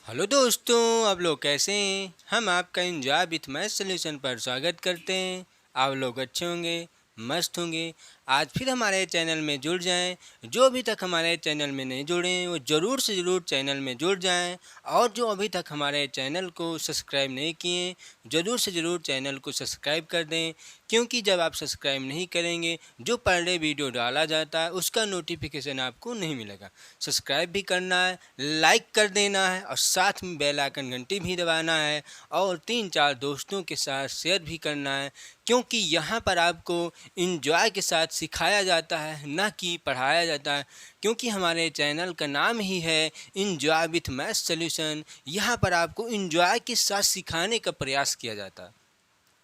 Hello दोस्तों, आप लोग कैसे हैं। हम आपका एंजॉय विथ मैथ सॉल्यूशन पर स्वागत करते हैं। आप लोग अच्छे होंगे, मस्त होंगे। आज फिर हमारे चैनल में जुड़ जाएं। जो अभी तक हमारे चैनल में नहीं जुड़े हैं वो ज़रूर से ज़रूर चैनल में जुड़ जाएं। और जो अभी तक हमारे चैनल को सब्सक्राइब नहीं किए, ज़रूर से ज़रूर चैनल को सब्सक्राइब कर दें। क्योंकि जब आप सब्सक्राइब नहीं करेंगे, जो पर डे वीडियो डाला जाता है उसका नोटिफिकेशन आपको नहीं मिलेगा। सब्सक्राइब भी करना है, लाइक कर देना है और साथ में बेल आइकन घंटी भी दबाना है और 3-4 दोस्तों के साथ शेयर भी करना है। क्योंकि यहाँ पर आपको इंजॉय के साथ सिखाया जाता है, ना कि पढ़ाया जाता है। क्योंकि हमारे चैनल का नाम ही है इंजॉय विथ मैथ सॉल्यूशन। यहाँ पर आपको इंजॉय के साथ सिखाने का प्रयास किया जाता है।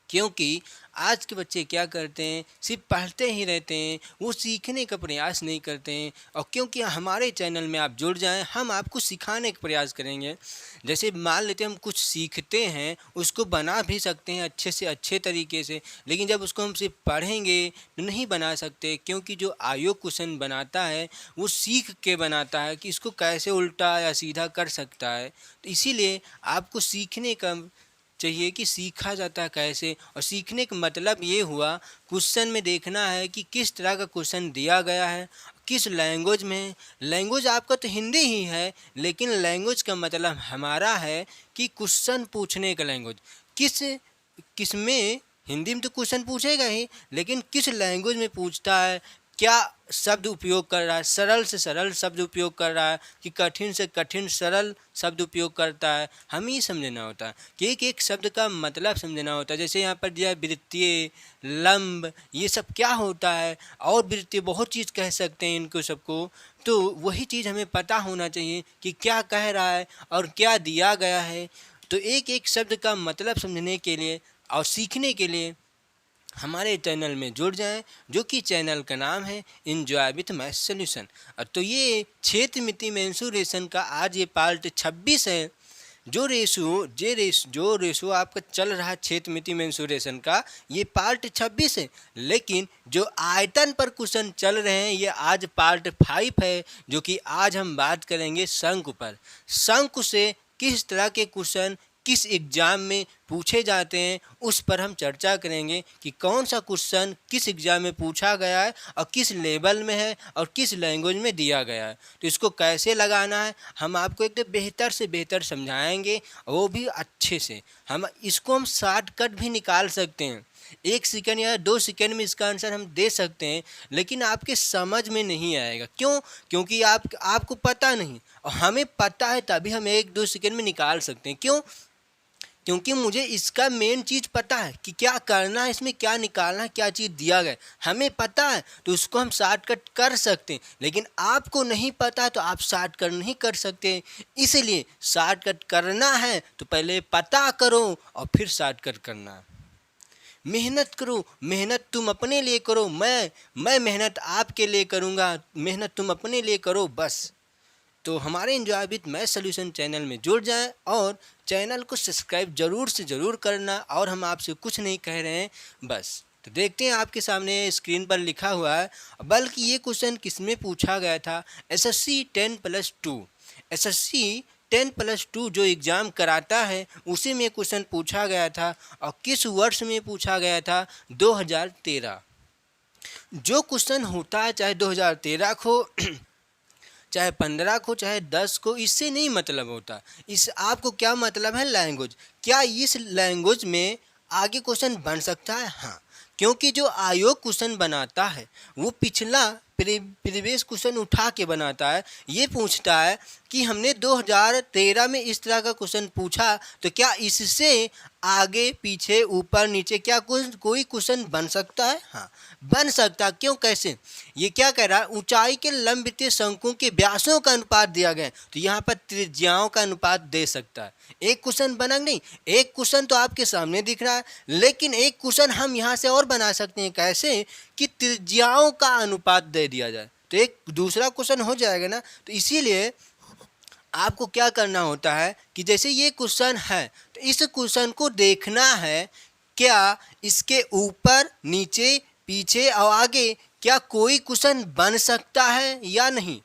क्योंकि आज के बच्चे क्या करते हैं, सिर्फ पढ़ते ही रहते हैं, वो सीखने का प्रयास नहीं करते हैं। और क्योंकि हमारे चैनल में आप जुड़ जाएं, हम आपको सिखाने का प्रयास करेंगे। जैसे मान लेते हैं हम कुछ सीखते हैं, उसको बना भी सकते हैं अच्छे से अच्छे तरीके से, लेकिन जब उसको हम सिर्फ पढ़ेंगे तो नहीं बना सकते। क्योंकि जो आयोग क्वेश्चन बनाता है वो सीख के बनाता है कि इसको कैसे उल्टा या सीधा कर सकता है। तो इसीलिए आपको सीखने का चाहिए कि सीखा जाता है कैसे। और सीखने का मतलब ये हुआ, क्वेश्चन में देखना है कि किस तरह का क्वेश्चन दिया गया है, किस लैंग्वेज में है। लैंग्वेज आपका तो हिंदी ही है, लेकिन लैंग्वेज का मतलब हमारा है कि क्वेश्चन पूछने का लैंग्वेज किस किस में। हिंदी में तो क्वेश्चन पूछेगा ही, लेकिन किस लैंग्वेज में पूछता है, क्या शब्द उपयोग कर रहा है, सरल से सरल शब्द उपयोग कर रहा है कि कठिन से कठिन सरल शब्द उपयोग करता है। हमें ये समझना होता है कि एक एक शब्द का मतलब समझना होता है। जैसे यहाँ पर दिया वृत्तीय, लंब, ये सब क्या होता है। और वृत्तीय बहुत चीज़ कह सकते हैं इनको सबको। तो वही चीज़ हमें पता होना चाहिए कि क्या कह रहा है और क्या दिया गया है। तो एक एक शब्द का मतलब समझने के लिए और सीखने के लिए हमारे चैनल में जुड़ जाएं, जो कि चैनल का नाम है इंजॉय विथ मैथ सॉल्यूशन। तो ये क्षेत्र मिति मेंसुरेशन का आज ये पार्ट 26 है। जो रेशो आपका चल रहा है क्षेत्र मिति मेंसुरेशन का, ये पार्ट 26 है। लेकिन जो आयतन पर क्वेश्चन चल रहे हैं ये आज पार्ट 5 है, जो कि आज हम बात करेंगे शंकु पर। शंकु से किस तरह के क्वेश्चन किस एग्ज़ाम में पूछे जाते हैं उस पर हम चर्चा करेंगे कि कौन सा क्वेश्चन किस एग्ज़ाम में पूछा गया है और किस लेवल में है और किस लैंग्वेज में दिया गया है। तो इसको कैसे लगाना है हम आपको एकदम बेहतर से बेहतर समझाएंगे, वो भी अच्छे से। हम शॉर्टकट भी निकाल सकते हैं, 1 सेकंड या 2 सेकंड में इसका आंसर हम दे सकते हैं, लेकिन आपके समझ में नहीं आएगा। क्यों? क्योंकि आपको पता नहीं और हमें पता है, तभी हम 1-2 सेकंड में निकाल सकते हैं। क्यों? क्योंकि मुझे इसका मेन चीज़ पता है कि क्या करना है, इसमें क्या निकालना है, क्या चीज़ दिया गया हमें पता है, तो उसको हम शॉर्टकट कर सकते हैं। लेकिन आपको नहीं पता तो आप शॉर्टकट नहीं कर सकते। इसलिए शॉर्टकट करना है तो पहले पता करो और फिर शॉर्टकट करना है। मेहनत करो, मेहनत तुम अपने लिए करो, मैं मेहनत आपके लिए करूँगा, मेहनत तुम अपने लिए करो बस। तो हमारे enjoy with math solution channel में जुड़ जाएं और चैनल को सब्सक्राइब ज़रूर से ज़रूर करना। और हम आपसे कुछ नहीं कह रहे हैं, बस। तो देखते हैं आपके सामने स्क्रीन पर लिखा हुआ है। बल्कि ये क्वेश्चन किसमें पूछा गया था, एसएससी 10+2। एसएससी 10+2 जो एग्ज़ाम कराता है उसी में क्वेश्चन पूछा गया था। और किस वर्ष में पूछा गया था, 2013। जो क्वेश्चन होता है चाहे 2013 को चाहे 15 को चाहे 10 को, इससे नहीं मतलब होता। इस आपको क्या मतलब है, लैंग्वेज। क्या इस लैंग्वेज में आगे क्वेश्चन बन सकता है? हाँ, क्योंकि जो आयोग क्वेश्चन बनाता है वो पिछला प्रीवियस क्वेश्चन उठा के बनाता है। ये पूछता है कि हमने 2013 में इस तरह का क्वेश्चन पूछा, तो क्या इससे आगे पीछे ऊपर नीचे क्या कोई क्वेश्चन बन सकता है? हाँ, बन सकता। क्यों, कैसे? ये क्या कह रहा है, ऊंचाई के लंब वृत्तीय शंकुओं के व्यासों का अनुपात दिया गया है, तो यहाँ पर त्रिज्याओं का अनुपात दे सकता है। एक क्वेश्चन बना नहीं, एक क्वेश्चन तो आपके सामने दिख रहा है, लेकिन एक क्वेश्चन हम यहाँ से और बना सकते हैं। कैसे? कि त्रिज्याओं का अनुपात दे दिया जाए, तो एक दूसरा क्वेश्चन हो जाएगा ना। तो इसीलिए आपको क्या करना होता है कि जैसे ये क्वेश्चन है तो इस क्वेश्चन को देखना है, क्या इसके ऊपर नीचे पीछे और आगे क्या कोई क्वेश्चन बन सकता है या नहीं।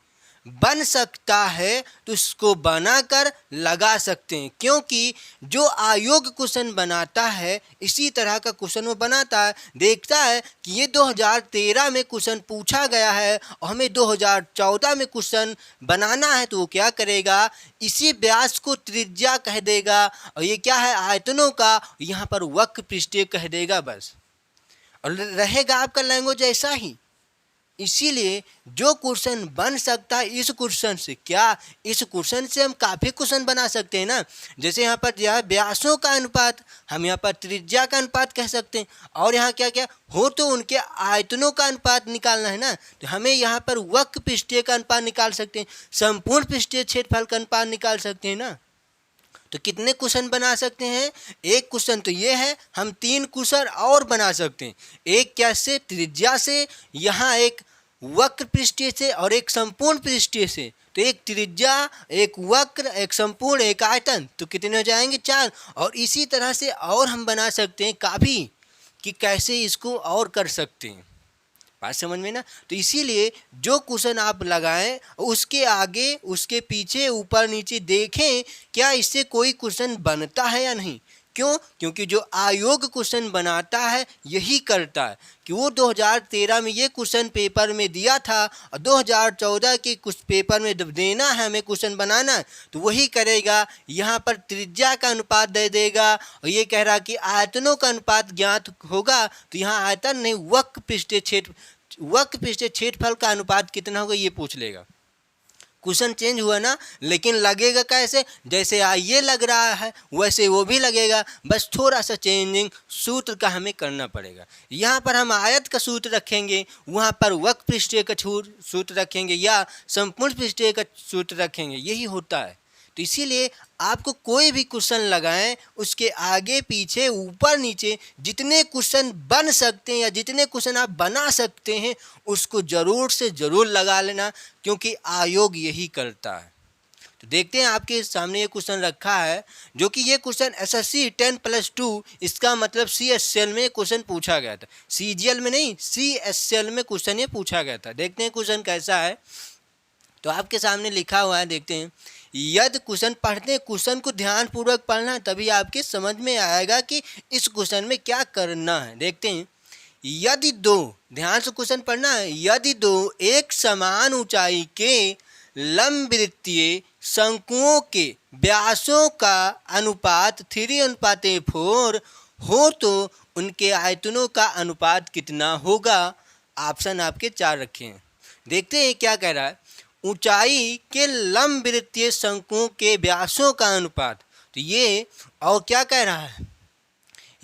बन सकता है तो इसको बनाकर लगा सकते हैं, क्योंकि जो आयोग क्वेश्चन बनाता है इसी तरह का क्वेश्चन वो बनाता है। देखता है कि ये 2013 में क्वेश्चन पूछा गया है और हमें 2014 में क्वेश्चन बनाना है, तो वो क्या करेगा, इसी व्यास को त्रिज्या कह देगा और ये क्या है, आयतनों का, यहाँ पर वक्र पृष्ठीय कह देगा बस, और रहेगा आपका लैंग्वेज ऐसा ही। इसीलिए जो क्वेश्चन बन सकता है इस क्वेश्चन से, क्या इस क्वेश्चन से हम काफ़ी क्वेश्चन बना सकते हैं ना। जैसे यहाँ पर यह व्यासों का अनुपात, हम यहाँ पर त्रिज्या का अनुपात कह सकते हैं, और यहाँ क्या क्या हो तो उनके आयतनों का अनुपात निकालना है ना, तो हमें यहाँ पर वक्र पृष्ठीय का अनुपात निकाल सकते हैं, संपूर्ण पृष्ठीय क्षेत्रफल का अनुपात निकाल सकते हैं ना। तो कितने क्वेश्चन बना सकते हैं, एक क्वेश्चन तो ये है, हम 3 क्वेश्चन और बना सकते हैं। एक कैसे, त्रिज्या से, यहाँ एक वक्र पृष्ठीय से और एक संपूर्ण पृष्ठीय से। तो एक त्रिज्या, एक वक्र, एक संपूर्ण, एक आयतन, तो कितने हो जाएंगे, 4। और इसी तरह से और हम बना सकते हैं काफ़ी, कि कैसे इसको और कर सकते हैं। बात समझ में ना। तो इसीलिए जो क्वेश्चन आप लगाएं उसके आगे, उसके पीछे, ऊपर नीचे देखें क्या इससे कोई क्वेश्चन बनता है या नहीं। क्यों, क्योंकि जो आयोग क्वेश्चन बनाता है यही करता है कि वो 2013 में ये क्वेश्चन पेपर में दिया था और 2014 के कुछ पेपर में देना है, हमें क्वेश्चन बनाना है, तो वही करेगा। यहाँ पर त्रिज्या का अनुपात दे देगा और ये कह रहा कि आयतनों का अनुपात ज्ञात होगा, तो यहाँ आयतन नहीं, वक्र पृष्ठीय क्षेत्रफल का अनुपात कितना होगा ये पूछ लेगा। क्वेश्चन चेंज हुआ ना, लेकिन लगेगा कैसे, जैसे ये लग रहा है वैसे वो भी लगेगा, बस थोड़ा सा चेंजिंग सूत्र का हमें करना पड़ेगा। यहाँ पर हम आयत का सूत्र रखेंगे, वहाँ पर वक्र पृष्ठीय का सूत्र रखेंगे या संपूर्ण पृष्ठीय का सूत्र रखेंगे, यही होता है। तो इसीलिए आपको कोई भी क्वेश्चन लगाएं उसके आगे पीछे ऊपर नीचे जितने क्वेश्चन बन सकते हैं या जितने क्वेश्चन आप बना सकते हैं उसको ज़रूर से ज़रूर लगा लेना, क्योंकि आयोग यही करता है। तो देखते हैं आपके सामने ये क्वेश्चन रखा है, जो कि ये क्वेश्चन SSC 10+2, इसका मतलब CSL में क्वेश्चन पूछा गया था, CGL में नहीं, CSL में क्वेश्चन ये पूछा गया था। देखते हैं क्वेश्चन कैसा है। तो आपके सामने लिखा हुआ है, देखते हैं। यदि क्वेश्चन पढ़ते हैं, क्वेश्चन को ध्यानपूर्वक पढ़ना है, तभी आपके समझ में आएगा कि इस क्वेश्चन में क्या करना है। देखते हैं, यदि दो, ध्यान से क्वेश्चन पढ़ना है, यदि दो एक समान ऊंचाई के लंबवृत्तीय शंकुओं के व्यासों का अनुपात 3:4 हो तो उनके आयतनों का अनुपात कितना होगा। ऑप्शन आपके 4 रखे हैं। देखते हैं क्या कह रहा है, ऊंचाई के लंबवृत्तीय शंकुओं के व्यासों का अनुपात। तो ये और क्या कह रहा है,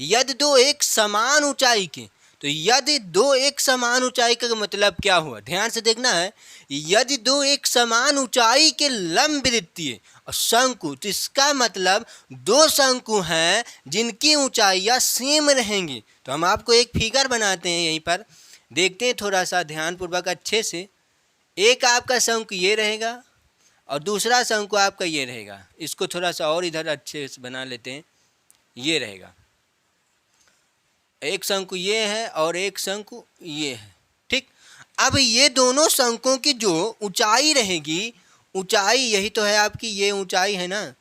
यदि दो एक समान ऊंचाई के, तो यदि दो एक समान ऊंचाई का मतलब क्या हुआ, ध्यान से देखना है। यदि दो एक समान ऊंचाई के लंबवृत्तीय और शंकु, तो इसका मतलब दो शंकु हैं जिनकी ऊंचाइयां सेम रहेंगी। तो हम आपको एक फिगर बनाते हैं, यहीं पर देखते हैं थोड़ा सा ध्यानपूर्वक अच्छे से। एक आपका शंकु ये रहेगा और दूसरा शंकु आपका ये रहेगा। इसको थोड़ा सा और इधर अच्छे से बना लेते हैं, ये रहेगा। एक शंकु ये है और एक शंकु ये है, ठीक। अब ये दोनों शंकुओं की जो ऊंचाई रहेगी, ऊंचाई यही तो है आपकी, ये ऊंचाई है ना,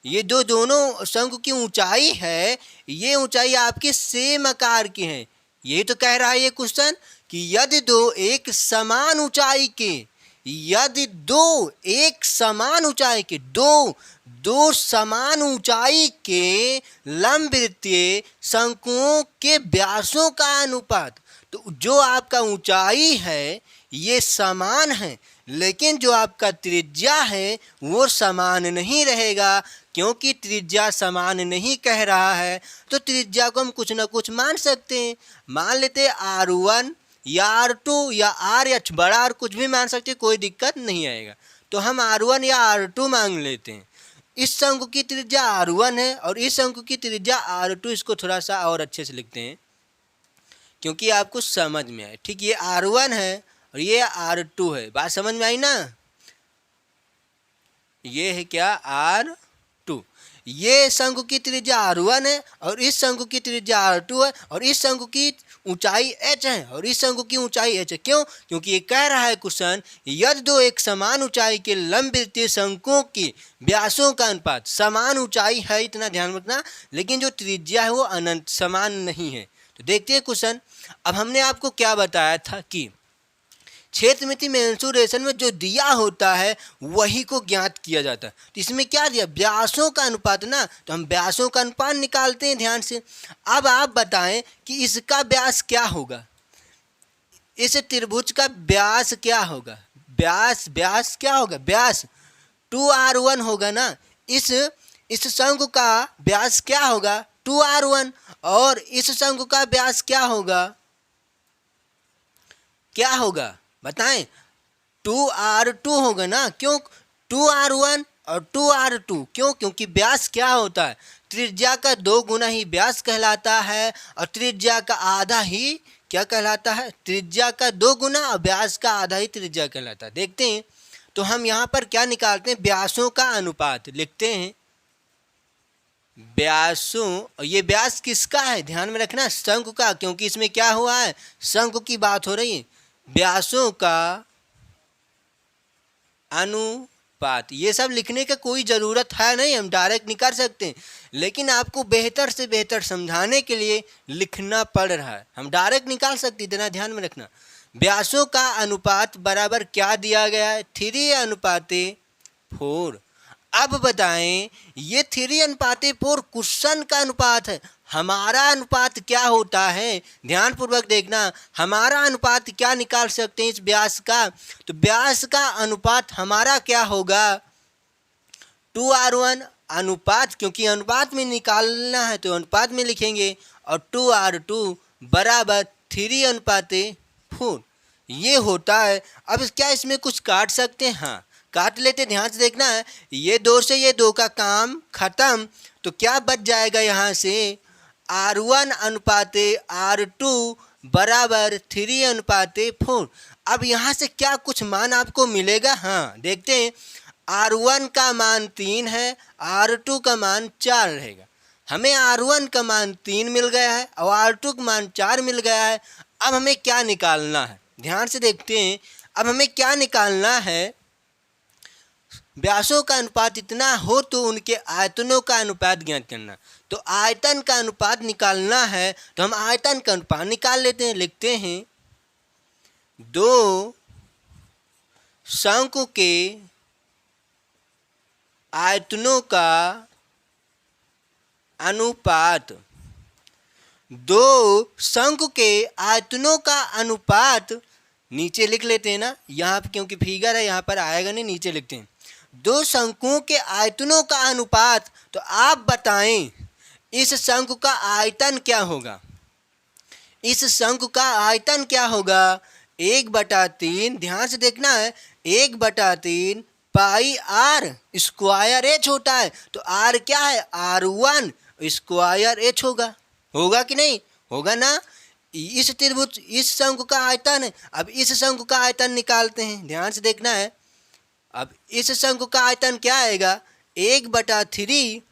ये दोनों शंकु की ऊंचाई है, ये ऊंचाई आपकी सेम आकार की है। यही तो कह रहा है ये क्वेश्चन कि यदि दो एक समान ऊंचाई के, यदि दो एक समान ऊंचाई के, दो समान ऊंचाई के लंबवृत्तीय शंकुओं के व्यासों का अनुपात, तो जो आपका ऊंचाई है ये समान है, लेकिन जो आपका त्रिज्या है वो समान नहीं रहेगा, क्योंकि त्रिज्या समान नहीं कह रहा है। तो त्रिज्या को हम कुछ ना कुछ मान सकते हैं, मान लेते हैं R1 या R2 या RH, बड़ा R कुछ भी मान सकते हैं, कोई दिक्कत नहीं आएगा। तो हम R1 या R2 मांग लेते हैं। इस शंकु की त्रिज्या R1 है और इस शंकु की त्रिज्या R2। इसको थोड़ा सा और अच्छे से लिखते हैं क्योंकि आपको समझ में आए, ठीक। ये R1 है और ये R2 है, बात समझ में आई ना। ये है क्या, R1 R2। ये शंकु की त्रिज्या R1 है और इस शंकु की त्रिज्या R2 है और इस शंकु की ऊंचाई h है और इस शंकु की ऊंचाई h है। क्यों? क्योंकि ये कह रहा है क्वेश्चन, यदि दो एक समान ऊंचाई के लंबवृत्तीय शंकुओं की व्यासों का अनुपात, समान ऊंचाई है इतना ध्यान रखना, लेकिन जो त्रिज्या है वो अनंत समान नहीं है। तो देखते हैं क्वेश्चन। अब हमने आपको क्या बताया था कि क्षेत्रमिति मेंसुरेशन में जो दिया होता है वही को ज्ञात किया जाता है। तो इसमें क्या दिया? व्यासों का अनुपात ना, तो हम व्यासों का अनुपात निकालते हैं ध्यान से। अब आप बताएं कि इसका व्यास क्या होगा, इस त्रिभुज का व्यास क्या होगा? व्यास क्या होगा? व्यास 2r1 होगा ना। इस शंकु का व्यास क्या होगा? 2r1। और इस शंकु का व्यास क्या होगा? क्या होगा बताएं? 2r2 होगा ना। क्यों? 2r1 और 2r2। क्यों? क्योंकि व्यास क्या होता है? त्रिज्या का 2 गुना ही व्यास कहलाता है और त्रिज्या का आधा ही क्या कहलाता है? त्रिज्या का 2 गुना और व्यास का आधा ही त्रिज्या कहलाता है। देखते हैं तो हम यहाँ पर क्या निकालते हैं? व्यासों का अनुपात लिखते हैं। व्यासों, ये व्यास किसका है ध्यान में रखना? शंकु का, क्योंकि इसमें क्या हुआ है? शंकु की बात हो रही है। व्यासों का अनुपात, ये सब लिखने का कोई ज़रूरत है नहीं, हम डायरेक्ट निकाल सकते हैं, लेकिन आपको बेहतर से बेहतर समझाने के लिए लिखना पड़ रहा है। हम डायरेक्ट निकाल सकते, इतना ध्यान में रखना। व्यासों का अनुपात बराबर क्या दिया गया है? 3:4। अब बताएं, ये 3:4 क्वेश्चन का अनुपात है। हमारा अनुपात क्या होता है? ध्यानपूर्वक देखना, हमारा अनुपात क्या निकाल सकते हैं इस व्यास का? तो व्यास का अनुपात हमारा क्या होगा? 2r1 अनुपात, क्योंकि अनुपात में निकालना है तो अनुपात में लिखेंगे, और 2r2 बराबर 3:4 ये होता है। अब क्या इसमें कुछ काट सकते हैं? हाँ काट लेते, ध्यान से देखना है। ये 2 से ये 2 का काम खत्म, तो क्या बच जाएगा यहाँ से? R1 अनुपाते R2 बराबर 3:4। अब यहाँ से क्या कुछ मान आपको मिलेगा? हाँ देखते हैं। R1 का मान 3 है, R2 का मान 4 रहेगा। हमें R1 का मान 3 मिल गया है और R2 का मान 4 मिल गया है। अब हमें क्या निकालना है? ध्यान से देखते हैं। अब हमें क्या निकालना है? व्यासों का अनुपात इतना हो तो उनके आयतनों का अनुपात ज्ञात करना। तो आयतन का अनुपात निकालना है तो हम आयतन का अनुपात निकाल लेते हैं। लिखते हैं 2 शंकु के आयतनों का अनुपात, 2 शंकु के आयतनों का अनुपात नीचे लिख लेते हैं ना, यहाँ पर क्योंकि फिगर है यहाँ पर आएगा नहीं, नीचे लिखते हैं 2 शंकुओं के आयतनों का अनुपात। तो आप बताएं इस शंकु का आयतन क्या होगा? इस शंकु का आयतन क्या होगा? 1/3, ध्यान से देखना है, 1/3 पाई r स्क्वायर h होता है। तो r क्या है? R1 स्क्वायर h होगा कि नहीं? होगा ना। इस त्रिभुज, इस शंकु का आयतन है। अब इस शंकु का आयतन निकालते हैं, ध्यान से देखना है। अब इस शंकु का आयतन क्या आएगा? 1/3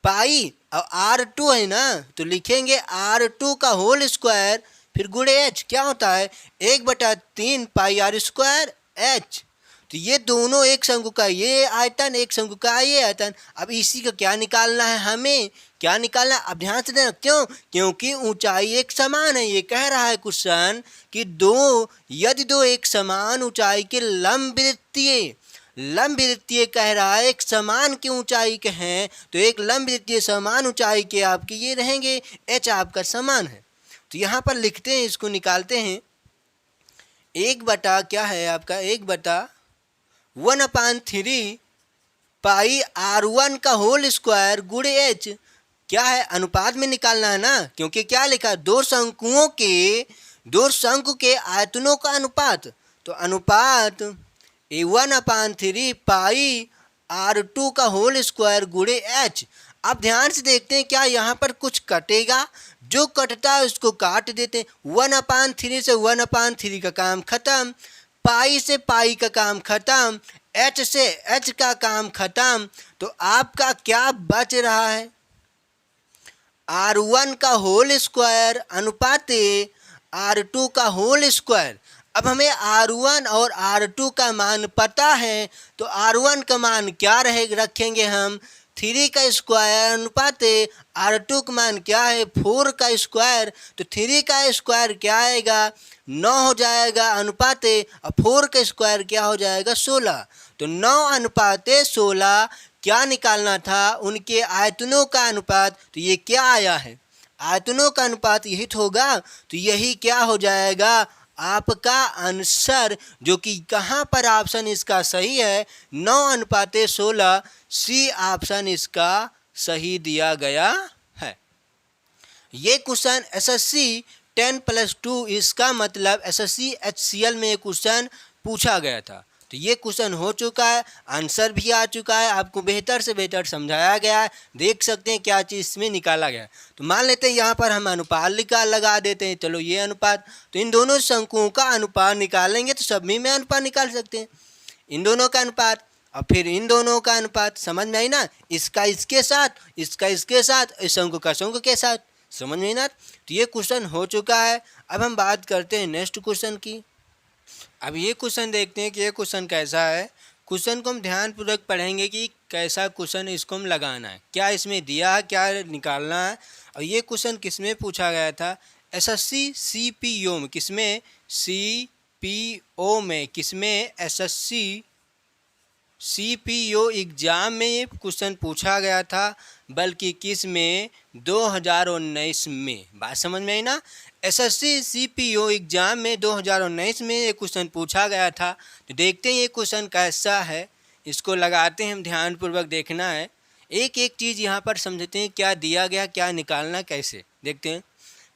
पाई और R2 है ना, तो लिखेंगे R2 का होल स्क्वायर फिर गुणे h। क्या होता है? 1/3 पाई r स्क्वायर h। तो ये दोनों एक शंकु का ये आयतन, एक शंकु का ये आयतन। अब इसी का क्या निकालना है? हमें क्या निकालना? अब ध्यान से देना, क्यों? क्योंकि ऊंचाई एक समान है। ये कह रहा है क्वेश्चन कि यदि दो एक समान ऊंचाई के लंबवृत्तीय कह रहा है, एक समान की ऊंचाई के हैं, तो एक लंबवृत्तीय समान ऊंचाई के आपके ये रहेंगे, h आपका समान है। तो यहाँ पर लिखते हैं, इसको निकालते हैं। 1 क्या है आपका? 1/1/3 पाई R1 का होल स्क्वायर गुणे h। क्या है? अनुपात में निकालना है ना, क्योंकि क्या लिखा है? 2 शंकु के आयतनों का अनुपात। तो अनुपात 1/3 पाई R2 का होल स्क्वायर गुणे h। अब ध्यान से देखते हैं, क्या यहाँ पर कुछ कटेगा? जो कटता है उसको काट देते हैं। 1/3 से 1/3 का काम खत्म, पाई से पाई का काम खत्म, एच से एच का काम खत्म, तो आपका क्या बच रहा है? R1 का होल स्क्वायर अनुपाते R2 का होल स्क्वायर। अब हमें R1 और R2 का मान पता है, तो R1 का मान क्या रखेंगे हम? 3 का स्क्वायर अनुपाते R2 का मान क्या है? 4 का स्क्वायर। तो 3 का स्क्वायर क्या आएगा? 9 हो जाएगा अनुपाते, और 4 का स्क्वायर क्या हो जाएगा? 16। तो 9 अनुपाते 16 क्या निकालना था? उनके आयतनों का अनुपात। तो ये क्या आया है? आयतनों का अनुपात यही तो होगा। तो यही क्या हो जाएगा? आपका आंसर, जो कि कहाँ पर ऑप्शन इसका सही है? 9 अनुपाते 16, सी ऑप्शन इसका सही दिया गया है। ये क्वेश्चन एसएससी 10+2, इसका मतलब एसएससी HCL में क्वेश्चन पूछा गया था। तो ये क्वेश्चन हो चुका है, आंसर भी आ चुका है, आपको बेहतर से बेहतर समझाया गया है। देख सकते हैं क्या चीज़ इसमें निकाला गया है। तो मान लेते हैं यहाँ पर हम अनुपात लगा देते हैं। चलो ये अनुपात, तो इन दोनों शंकुओं का अनुपात निकालेंगे तो सभी में अनुपात निकाल सकते हैं। इन दोनों का अनुपात और फिर इन दोनों का अनुपात, समझ में आई ना? इसका इसके साथ, इसका इसके साथ, इस शंकु का शंकु के साथ, समझ में आई ना? तो ये क्वेश्चन हो चुका है। अब हम बात करते हैं नेक्स्ट क्वेश्चन की। अब ये क्वेश्चन देखते हैं कि ये क्वेश्चन कैसा है। क्वेश्चन को हम ध्यानपूर्वक पढ़ेंगे कि कैसा क्वेश्चन इसको हम लगाना है, क्या इसमें दिया है, क्या निकालना है। और ये क्वेश्चन किस में पूछा गया था? एसएससी CPO में। किसमें? CPO में। किसमें? एसएससी CPO एग्ज़ाम में ये क्वेश्चन पूछा गया था, बल्कि किस में? 2019 में। बात समझ में आई ना? एसएससी CPO एग्ज़ाम में 2019 में ये क्वेश्चन पूछा गया था। तो देखते हैं ये क्वेश्चन कैसा है, इसको लगाते हैं हम। ध्यानपूर्वक देखना है, एक एक चीज़ यहाँ पर समझते हैं, क्या दिया गया, क्या निकालना, कैसे। देखते हैं,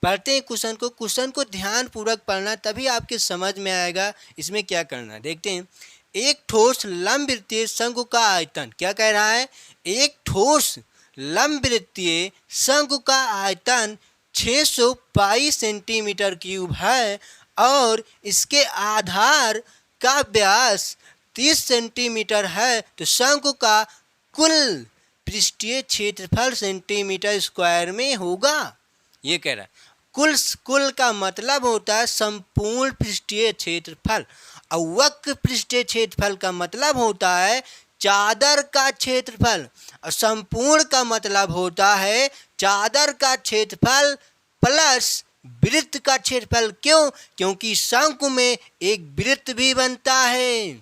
पढ़ते हैं क्वेश्चन को। क्वेश्चन को ध्यानपूर्वक पढ़ना, तभी आपके समझ में आएगा इसमें क्या करना है। देखते हैं, एक ठोस लंबवृत्तीय शंकु का आयतन, क्या कह रहा है? एक ठोस लंबवृत्तीय शंकु का आयतन 600 पाई सेंटीमीटर क्यूब है और इसके आधार का व्यास 30 सेंटीमीटर है। तो शंकु का कुल पृष्ठीय क्षेत्रफल सेंटीमीटर स्क्वायर में होगा। ये कह रहा है। कुल का मतलब होता है संपूर्ण पृष्ठीय क्षेत्रफल, और वक्र पृष्ठीय क्षेत्रफल का मतलब होता है चादर का क्षेत्रफल, और संपूर्ण का मतलब होता है चादर का क्षेत्रफल प्लस वृत्त का क्षेत्रफल। क्यों? क्योंकि शंकु में एक वृत्त भी बनता है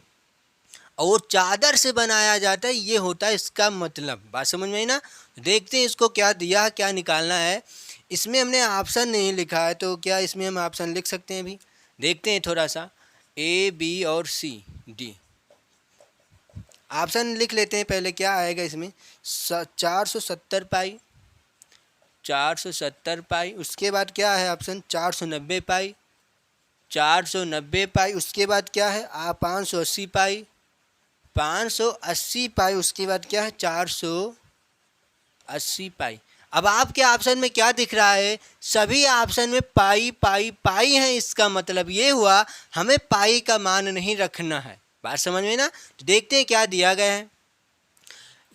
और वो चादर से बनाया जाता है। ये होता है इसका मतलब। बात समझ में आई ना? देखते हैं इसको क्या दिया है, क्या निकालना है। इसमें हमने ऑप्शन नहीं लिखा है, तो क्या इसमें हम ऑप्शन लिख सकते हैं? अभी देखते हैं थोड़ा सा, A, B और C, D। ऑप्शन लिख लेते हैं पहले। क्या आएगा इसमें? 470 पाई, 470 पाई। उसके बाद क्या है ऑप्शन? 490 पाई, 490 पाई। उसके बाद क्या है? 580 पाई, 580 पाई। उसके बाद क्या है? 480 पाई। अब आपके ऑप्शन में क्या दिख रहा है? सभी ऑप्शन में पाई पाई पाई है। इसका मतलब ये हुआ हमें पाई का मान नहीं रखना है। बात समझ में ना? तो देखते हैं क्या दिया गया है।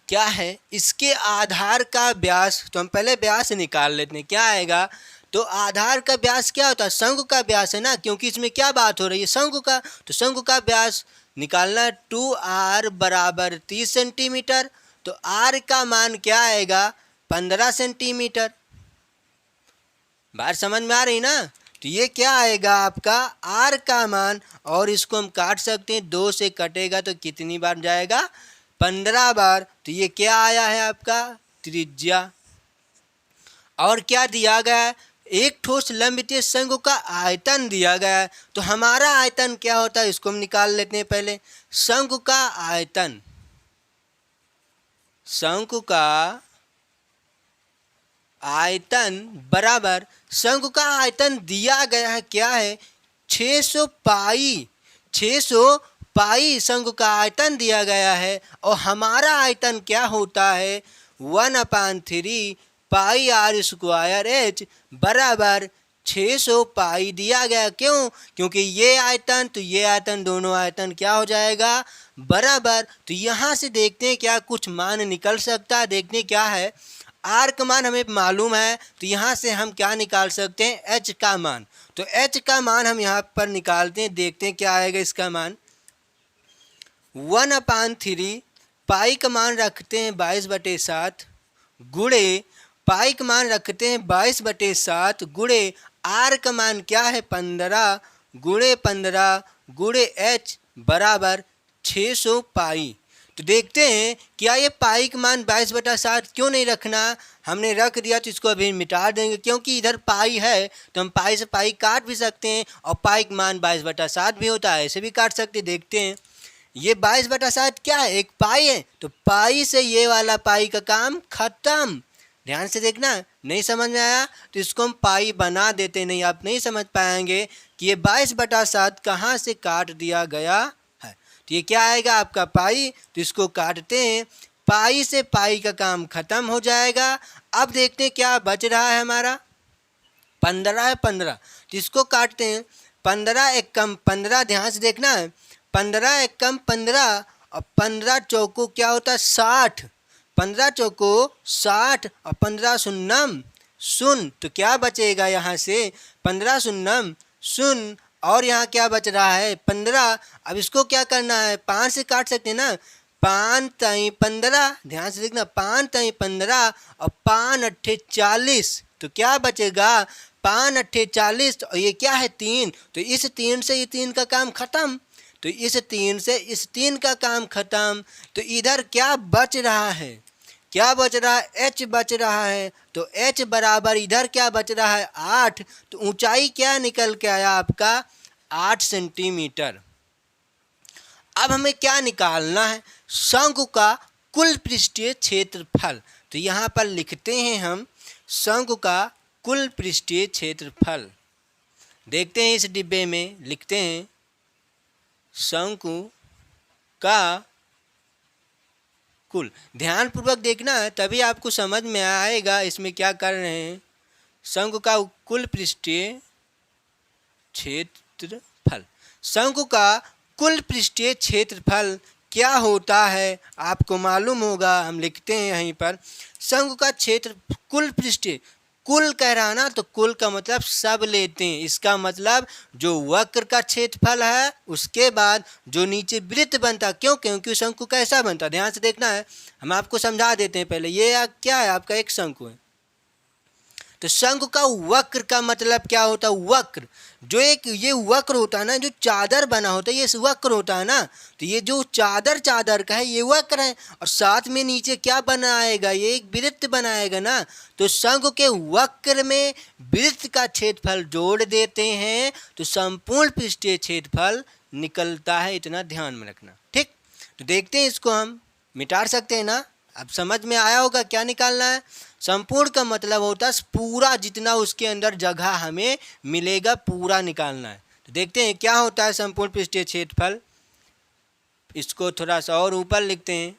क्या है? इसके आधार का व्यास। तो हम पहले व्यास निकाल लेते हैं, क्या आएगा? तो आधार का व्यास क्या होता है? शंकु का व्यास है ना, क्योंकि इसमें क्या बात हो रही है? शंकु का। तो शंकु का व्यास निकालना, 2r बराबर 30 सेंटीमीटर। तो r का मान क्या आएगा? 15 सेंटीमीटर। बात समझ में आ रही ना? तो ये क्या आएगा आपका? r का मान, और इसको हम काट सकते हैं, 2 से कटेगा तो कितनी बार जाएगा? 15 बार। तो ये क्या आया है आपका? त्रिज्या। और क्या दिया गया है? एक ठोस लंबवृत्तीय शंकु का आयतन दिया गया है। तो हमारा आयतन क्या होता है? इसको हम निकाल लेते हैं पहले। शंकु का आयतन, शंकु का आयतन बराबर, शंकु का आयतन दिया गया है क्या है? 600 पाई, 600 पाई शंकु का आयतन दिया गया है। और हमारा आयतन क्या होता है? 1/3 पाई r स्क्वायर h बराबर 600 पाई दिया गया। क्यों? क्योंकि ये आयतन तो ये आयतन, दोनों आयतन क्या हो जाएगा? बराबर। तो यहाँ से देखते हैं क्या कुछ मान निकल सकता है। देखते हैं क्या है। आर का मान हमें मालूम है, तो यहाँ से हम क्या निकाल सकते हैं? एच का मान। तो एच का मान हम यहाँ पर निकालते हैं, देखते हैं क्या आएगा इसका मान। 1/3 पाई का मान रखते हैं 22/7 गुणे पाई का मान रखते हैं 22/7 गुणे आर का मान क्या है? 15 गुणे 15 गुणे एच बराबर 600 पाई। तो देखते हैं क्या ये पाई का मान 22/7 क्यों नहीं रखना? हमने रख दिया तो इसको अभी मिटा देंगे, क्योंकि इधर पाई है तो हम पाई से पाई काट भी सकते हैं और पाई का मान 22/7 भी होता है, ऐसे भी काट सकते हैं। देखते हैं ये 22/7 क्या है? एक पाई है, तो पाई से ये वाला पाई का काम खत्म। ध्यान से देखना, नहीं समझ में आया तो इसको हम पाई बना देते, नहीं आप नहीं समझ पाएंगे कि ये 22/7 कहाँ से काट दिया गया है। तो ये क्या आएगा आपका? पाई। तो इसको काटते हैं, पाई से पाई का काम खत्म हो जाएगा। अब देखते हैं क्या बच रहा है हमारा। 15 है, 15 तो इसको काटते हैं। 15 एक कम 15, ध्यान से देखना है। 15 एक कम 15 और 15 चौको क्या होता है? 60। 15 चौको 60 और 15 शून्यम शून्य। तो क्या बचेगा यहाँ से? 15 शून्यम शून्य और यहाँ क्या बच रहा है? 15। अब इसको क्या करना है? 5 से काट सकते हैं ना। 5 ताई 15, ध्यान से देखना, 5 ताई 15 और 5 अट्ठे 40। तो क्या बचेगा? 5 अट्ठे 40 और ये क्या है? 3। तो इस 3 से ये 3 का काम खत्म। तो इस 3 से इस 3 का काम खत्म। तो इधर क्या बच रहा है? क्या बच रहा है? एच बच रहा है। तो एच बराबर इधर क्या बच रहा है? 8। तो ऊंचाई क्या निकल के आया आपका? 8 सेंटीमीटर। अब हमें क्या निकालना है? शंकु का कुल पृष्ठीय क्षेत्रफल। तो यहाँ पर लिखते हैं हम शंकु का कुल पृष्ठीय क्षेत्रफल। देखते हैं इस डिब्बे में लिखते हैं शंकु का कुल। ध्यान पूर्वक देखना है तभी आपको समझ में आएगा इसमें क्या कर रहे हैं। शंकु का कुल पृष्ठीय क्षेत्रफल। शंकु का कुल पृष्ठीय क्षेत्रफल क्या होता है आपको मालूम होगा। हम लिखते हैं यहीं पर शंकु का क्षेत्र कुल पृष्ठीय। कुल कह रहा ना, तो कुल का मतलब सब लेते हैं। इसका मतलब जो वक्र का क्षेत्रफल है उसके बाद जो नीचे वृत्त बनता। क्यों? क्योंकि शंकु कैसा बनता, ध्यान से देखना है। हम आपको समझा देते हैं पहले। ये क्या है? आपका एक शंकु है। तो शंकु का वक्र का मतलब क्या होता है? वक्र जो एक ये वक्र होता है ना, जो चादर बना होता है, ये वक्र होता है ना। तो ये जो चादर का है ये वक्र है, और साथ में नीचे क्या बनाएगा? ये एक वृत्त बनाएगा ना। तो शंकु के वक्र में वृत्त का क्षेत्रफल जोड़ देते हैं तो संपूर्ण पृष्ठीय क्षेत्रफल निकलता है। इतना ध्यान में रखना, ठीक। तो देखते हैं इसको हम मिटा सकते हैं ना। अब समझ में आया होगा क्या निकालना है। संपूर्ण का मतलब होता है पूरा, जितना उसके अंदर जगह हमें मिलेगा पूरा निकालना है। तो देखते हैं क्या होता है संपूर्ण पृष्ठीय क्षेत्रफल। इसको थोड़ा सा और ऊपर लिखते हैं।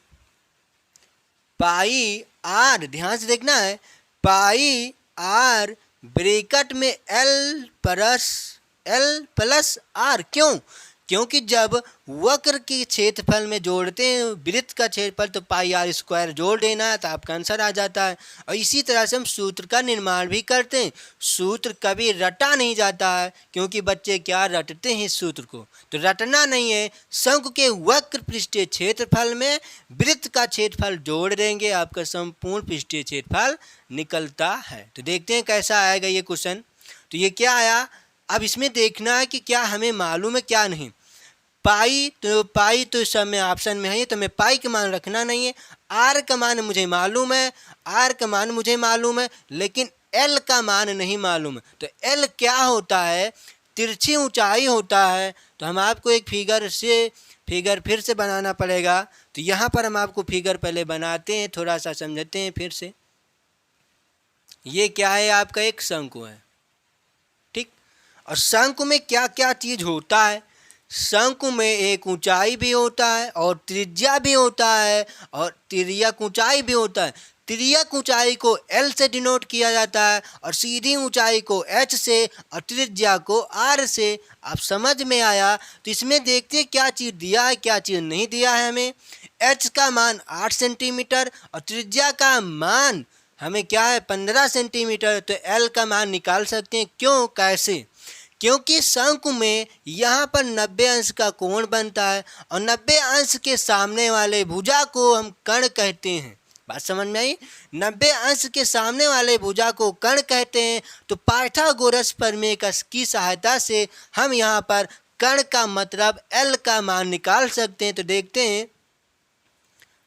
पाई आर, ध्यान से देखना है, पाई आर ब्रैकेट में एल प्लस आर। क्यों? क्योंकि जब वक्र के क्षेत्रफल में जोड़ते हैं वृत्त का क्षेत्रफल तो पाई आर स्क्वायर जोड़ देना है तो आपका आंसर आ जाता है। और इसी तरह से हम सूत्र का निर्माण भी करते हैं। सूत्र कभी रटा नहीं जाता है, क्योंकि बच्चे क्या रटते हैं इस सूत्र को, तो रटना नहीं है। शंकु के वक्र पृष्ठीय क्षेत्रफल में वृत्त का क्षेत्रफल जोड़ देंगे, आपका संपूर्ण पृष्ठीय क्षेत्रफल निकलता है। तो देखते हैं कैसा आएगा ये क्वेश्चन। तो ये क्या आया। अब इसमें देखना है कि क्या हमें मालूम है क्या नहीं। पाई तो सब में ऑप्शन में है, तो मैं पाई का मान रखना नहीं है। आर का मान मुझे मालूम है, लेकिन एल का मान नहीं मालूम है। तो एल क्या होता है? तिरछी ऊंचाई होता है। तो हम आपको एक फिगर फिर से बनाना पड़ेगा। तो यहाँ पर हम आपको फिगर पहले बनाते हैं, थोड़ा सा समझते हैं फिर से। ये क्या है? आपका एक शंकु है, ठीक। और शंकु में क्या क्या चीज होता है? शंकु में एक ऊंचाई भी होता है और त्रिज्या भी होता है और तिर्यक ऊंचाई भी होता है। तिर्यक ऊंचाई को L से डिनोट किया जाता है और सीधी ऊंचाई को H से और त्रिज्या को R से। आप समझ में आया? तो इसमें देखते हैं क्या चीज़ दिया है क्या चीज़ नहीं दिया है हमें। H का मान 8 सेंटीमीटर और त्रिज्या का मान हमें क्या है 15 सेंटीमीटर। तो L का मान निकाल सकते हैं। क्यों, कैसे? क्योंकि शंकु में यहाँ पर 90 अंश का कोण बनता है और 90 अंश के सामने वाले भुजा को हम कर्ण कहते हैं। बात समझ में आई? 90 अंश के सामने वाले भुजा को कर्ण कहते हैं। तो पाइथागोरस प्रमेय की सहायता से हम यहाँ पर कर्ण का मतलब L का मान निकाल सकते हैं। तो देखते हैं,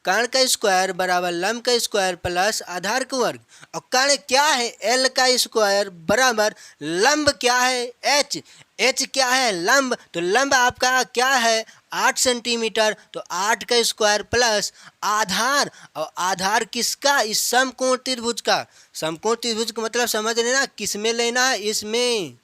कर्ण का स्क्वायर बराबर लंब का स्क्वायर प्लस आधार का वर्ग। और कर्ण क्या है? L का स्क्वायर बराबर लंब क्या है? H। H क्या है? लंब। तो लंब आपका क्या है? 8 सेंटीमीटर। तो 8 का स्क्वायर प्लस आधार, और आधार किसका? इस समकोण त्रिभुज का। समकोण त्रिभुज का मतलब समझ लेना, किस में लेना है? इसमें,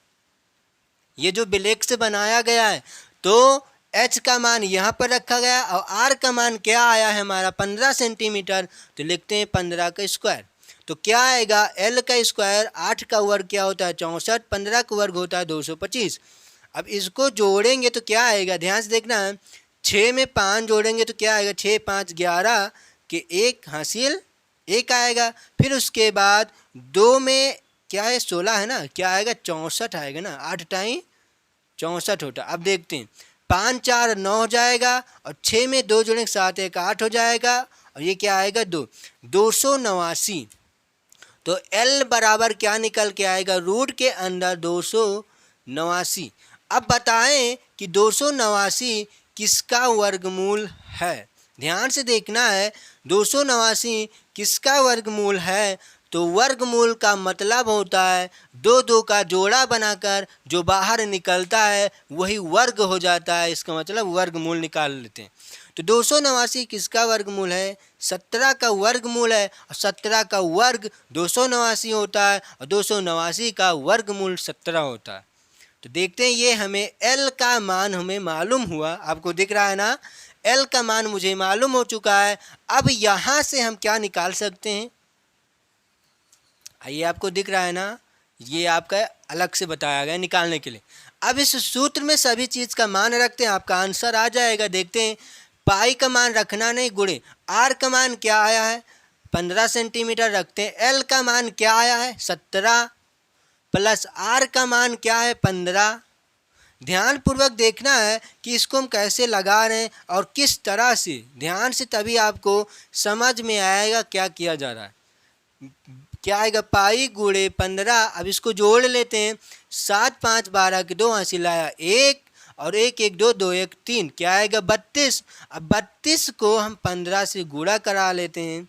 ये जो ब्लैक से बनाया गया है। तो H का मान यहाँ पर रखा गया और R का मान क्या आया है हमारा 15 सेंटीमीटर। तो लिखते हैं 15 का स्क्वायर। तो क्या आएगा? L का स्क्वायर 8 का वर्ग क्या होता है 64, 15 का वर्ग होता है 225। अब इसको जोड़ेंगे तो क्या आएगा? ध्यान से देखना है, 6 में 5 जोड़ेंगे तो क्या आएगा? 6 5 11 के 1 हासिल 1 आएगा। फिर उसके बाद 2 में क्या है 16 है ना, क्या आएगा? 64 आएगा ना, 8 टाइम 64 होता। अब देखते हैं, 5 4 9 हो जाएगा और 6 में 2 जोड़ेंगे 7 1 8 हो जाएगा और ये क्या आएगा? 289। तो L बराबर क्या निकल के आएगा? रूट के अंदर 289। अब बताएं कि 289 किसका वर्गमूल है। ध्यान से देखना है, 289 किसका वर्गमूल है। तो वर्गमूल का मतलब होता है दो दो का जोड़ा बनाकर जो बाहर निकलता है वही वर्ग हो जाता है। इसका मतलब वर्गमूल निकाल लेते हैं। तो 289 किसका वर्गमूल है? 17 का वर्गमूल है और 17 का वर्ग 289 होता है और 289 का वर्गमूल 17 होता है। तो देखते हैं, ये हमें L का मान हमें मालूम हुआ। आपको दिख रहा है ना, L का मान मुझे मालूम हो चुका है। अब यहाँ से हम क्या निकाल सकते हैं? ये आपको दिख रहा है ना, ये आपका अलग से बताया गया निकालने के लिए। अब इस सूत्र में सभी चीज़ का मान रखते हैं, आपका आंसर आ जाएगा। देखते हैं, पाई का मान रखना नहीं, गुणे R का मान क्या आया है 15 सेंटीमीटर रखते हैं। L का मान क्या आया है 17 प्लस R का मान क्या है 15। ध्यान पूर्वक देखना है कि इसको हम कैसे लगा रहे हैं और किस तरह से। ध्यान से, तभी आपको समझ में आएगा क्या किया जा रहा है। क्या आएगा? पाई गुणे 15। अब इसको जोड़ लेते हैं, 7 5 12 के 2 हासिल आया 1 और 1 1 2 2 1 3, क्या आएगा? 32। अब 32 को हम 15 से गुणा करा लेते हैं,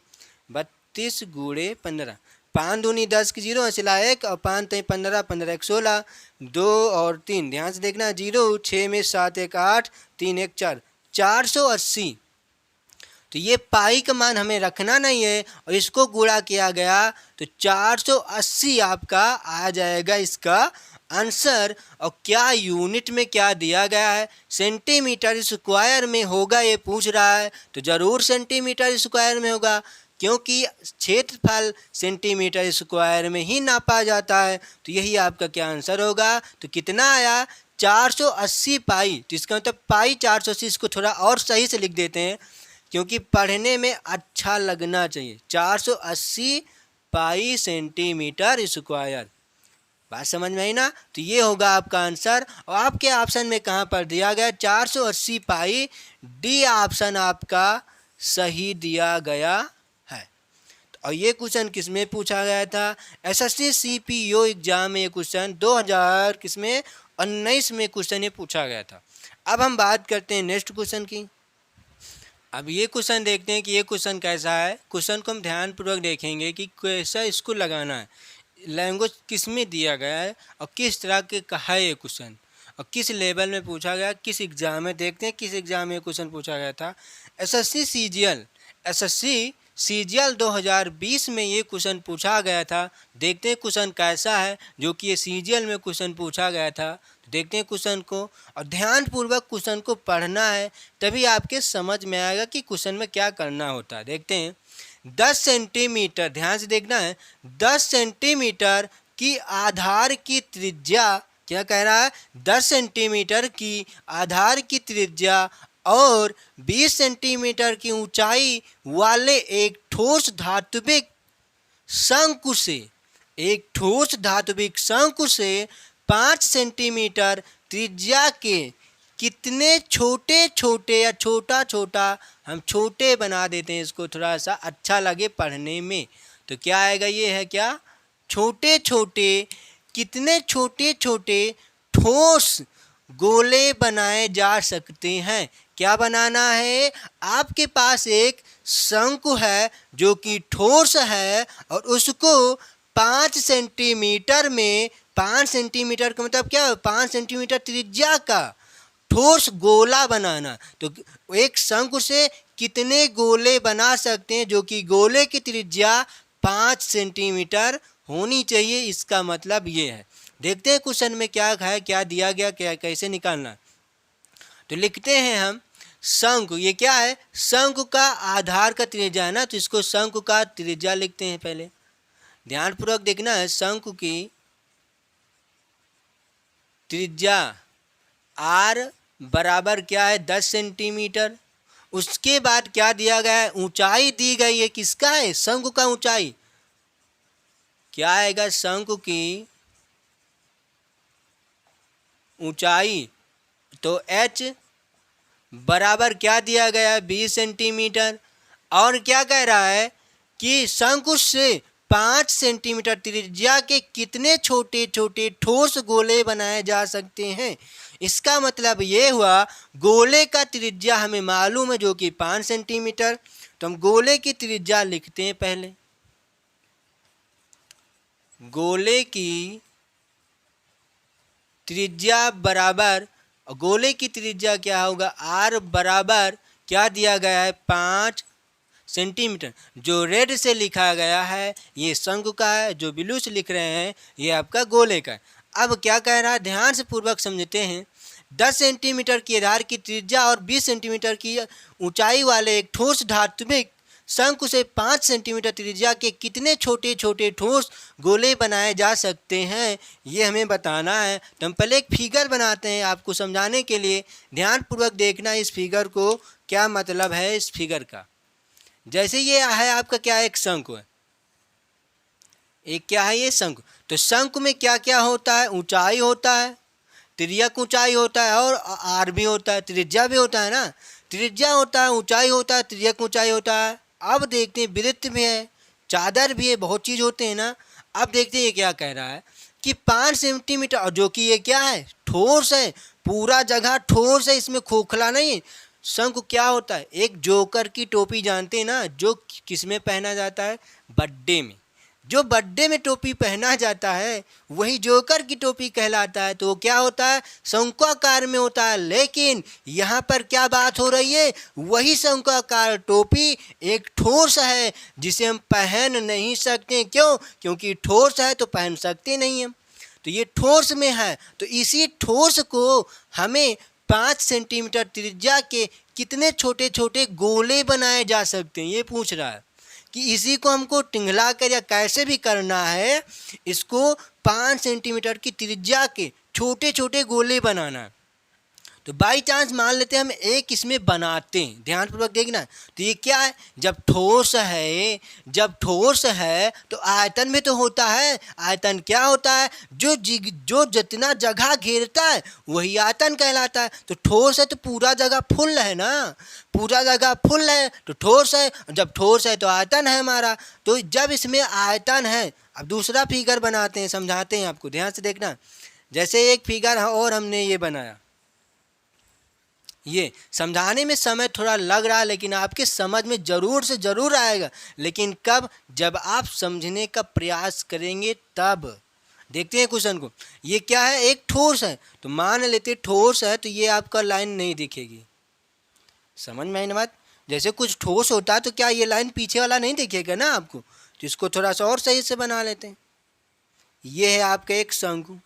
32 गुणे 15, 5 दूनी 10 की 0 हासिल आया 1 और 5 3 15 15 1 16 2 और 3। ध्यान से देखना, 0 6 में 7 1 8 3 1 4, 480। तो ये पाई का मान हमें रखना नहीं है और इसको गुणा किया गया तो 480 आपका आ जाएगा इसका आंसर। और क्या यूनिट में क्या दिया गया है? सेंटीमीटर स्क्वायर में होगा, ये पूछ रहा है तो ज़रूर सेंटीमीटर स्क्वायर में होगा, क्योंकि क्षेत्रफल सेंटीमीटर स्क्वायर में ही नापा जाता है। तो यही आपका क्या आंसर होगा। तो कितना आया? 480 पाई। तो इसका मतलब पाई 480। इसको थोड़ा और सही से लिख देते हैं क्योंकि पढ़ने में अच्छा लगना चाहिए। 480 पाई सेंटीमीटर स्क्वायर। बात समझ में आई ना? तो ये होगा आपका आंसर। और आपके ऑप्शन में कहाँ पर दिया गया? 480 पाई। डी ऑप्शन आपका सही दिया गया है। और ये क्वेश्चन किस में पूछा गया था? एसएससी सीपीओ एग्जाम में ये क्वेश्चन 2000 किसमें 19 में क्वेश्चन ये पूछा गया था। अब हम बात करते हैं नेक्स्ट क्वेश्चन की। अब ये क्वेश्चन देखते हैं कि ये क्वेश्चन कैसा है। क्वेश्चन को हम ध्यानपूर्वक देखेंगे कि कैसा इसको लगाना है, लैंग्वेज किस में दिया गया है और किस तरह के कहा है ये क्वेश्चन और किस लेवल में पूछा गया, किस एग्ज़ाम में। देखते हैं किस एग्ज़ाम में क्वेश्चन पूछा गया था। एसएससी सीजीएल 2020 में ये क्वेश्चन पूछा गया था। देखते हैं क्वेश्चन कैसा है जो कि ये सीजीएल में क्वेश्चन पूछा गया था। देखते हैं क्वेश्चन को और ध्यानपूर्वक क्वेश्चन को पढ़ना है, तभी आपके समझ में आएगा कि क्वेश्चन में क्या करना होता है। देखते हैं, 10 सेंटीमीटर, ध्यान से देखना है, 10 सेंटीमीटर की आधार की त्रिज्या, क्या कह रहा है, 10 सेंटीमीटर की आधार की त्रिज्या और 20 सेंटीमीटर की ऊंचाई वाले एक ठोस धात्विक शंकु से, एक ठोस धात्विक शंकु से 5 सेंटीमीटर त्रिज्या के कितने छोटे छोटे, या छोटा छोटा, हम छोटे बना देते हैं इसको थोड़ा सा अच्छा लगे पढ़ने में, तो क्या आएगा, ये है क्या, छोटे छोटे, कितने छोटे छोटे ठोस गोले बनाए जा सकते हैं। क्या बनाना है, आपके पास एक शंकु है जो कि ठोस है और उसको 5 सेंटीमीटर में, 5 सेंटीमीटर का मतलब क्या है, 5 सेंटीमीटर त्रिज्या का ठोस गोला बनाना। तो एक शंकु से कितने गोले बना सकते हैं, जो कि गोले की त्रिज्या 5 सेंटीमीटर होनी चाहिए, इसका मतलब ये है। देखते हैं क्वेश्चन में क्या है, क्या दिया गया, क्या कैसे निकालना। तो लिखते हैं हम शंकु, ये क्या है, शंकु का आधार का त्रिज्या है ना, तो इसको शंकु का त्रिज्या लिखते हैं। पहले ध्यानपूर्वक देखना है, शंकु की त्रिज्या आर बराबर क्या है, 10 सेंटीमीटर। उसके बाद क्या दिया गया है, ऊंचाई दी गई है, किसका है, शंकु का ऊंचाई क्या आएगा, शंकु की ऊंचाई, तो h बराबर क्या दिया गया है, 20 सेंटीमीटर। और क्या कह रहा है कि शंकु से 5 सेंटीमीटर त्रिज्या के कितने छोटे छोटे ठोस गोले बनाए जा सकते हैं। इसका मतलब ये हुआ, गोले का त्रिज्या हमें मालूम है जो कि 5 सेंटीमीटर, तो हम गोले की त्रिज्या लिखते हैं। पहले गोले की त्रिज्या बराबर, गोले की त्रिज्या क्या होगा, आर बराबर क्या दिया गया है, 5 सेंटीमीटर। जो रेड से लिखा गया है ये शंकु का है, जो ब्लू से लिख रहे हैं ये आपका गोले का है। अब क्या कह रहा है, ध्यान से पूर्वक समझते हैं। 10 सेंटीमीटर की आधार की त्रिज्या और 20 सेंटीमीटर की ऊंचाई वाले एक ठोस धात्विक शंकु से 5 सेंटीमीटर त्रिज्या के कितने छोटे छोटे ठोस गोले बनाए जा सकते हैं, ये हमें बताना है। तो हम पहले एक फिगर बनाते हैं आपको समझाने के लिए। ध्यानपूर्वक देखना इस फिगर को, क्या मतलब है इस फिगर का। जैसे ये है आपका क्या, एक शंकु है, एक क्या है ये शंकु। तो शंकु में क्या क्या होता है, ऊंचाई होता है, तिर्यक ऊंचाई होता है और आर भी होता है, त्रिज्या भी होता है ना, त्रिज्या होता है, ऊंचाई होता है, तिर्यक ऊंचाई होता है। अब देखते हैं वृत्त भी है, चादर भी है, बहुत चीज़ होते हैं ना। अब देखते हैं ये क्या कह रहा है कि 5 सेंटीमीटर, और जो कि ये क्या है, ठोस है, पूरा जगह ठोस है, इसमें खोखला नहीं। शंकु क्या होता है, एक जोकर की टोपी जानते हैं ना, जो किस में पहना जाता है, बर्थडे में। जो बर्थडे में टोपी पहना जाता है वही जोकर की टोपी कहलाता है। तो क्या होता है, शंक्वाकार में होता है। लेकिन यहाँ पर क्या बात हो रही है, वही शंक्वाकार टोपी एक ठोस है जिसे हम पहन नहीं सकते। क्यों, क्योंकि ठोस है तो पहन सकते नहीं हम, तो ये ठोस में है। तो इसी ठोस को हमें 5 सेंटीमीटर त्रिज्या के कितने छोटे छोटे गोले बनाए जा सकते हैं, ये पूछ रहा है कि इसी को हमको टिंगला कर या कैसे भी करना है, इसको 5 सेंटीमीटर की त्रिज्या के छोटे छोटे गोले बनाना है। तो बाई चांस मान लेते हैं हम एक इसमें बनाते हैं, ध्यानपूर्वक देखना। तो ये क्या है, जब ठोस है, जब ठोस है तो आयतन में तो होता है। आयतन क्या होता है, जो जितना जगह घेरता है वही आयतन कहलाता है। तो ठोस है तो पूरा जगह फुल है ना, पूरा जगह फुल है तो ठोस है। जब ठोस है तो आयतन है हमारा। तो जब इसमें आयतन है, अब दूसरा फिगर बनाते हैं, समझाते हैं आपको, ध्यान से देखना। जैसे एक फिगर और हमने ये बनाया, ये समझाने में समय थोड़ा लग रहा है लेकिन आपके समझ में ज़रूर से ज़रूर आएगा। लेकिन कब, जब आप समझने का प्रयास करेंगे तब। देखते हैं क्वेश्चन को। ये क्या है, एक ठोस है, तो मान लेते ठोस है तो ये आपका लाइन नहीं दिखेगी। समझ में आई ना बात। जैसे कुछ ठोस होता है तो क्या ये लाइन पीछे वाला नहीं दिखेगा ना आपको, तो इसको थोड़ा सा और सही से बना लेते हैं। ये है आपका एक शंकु।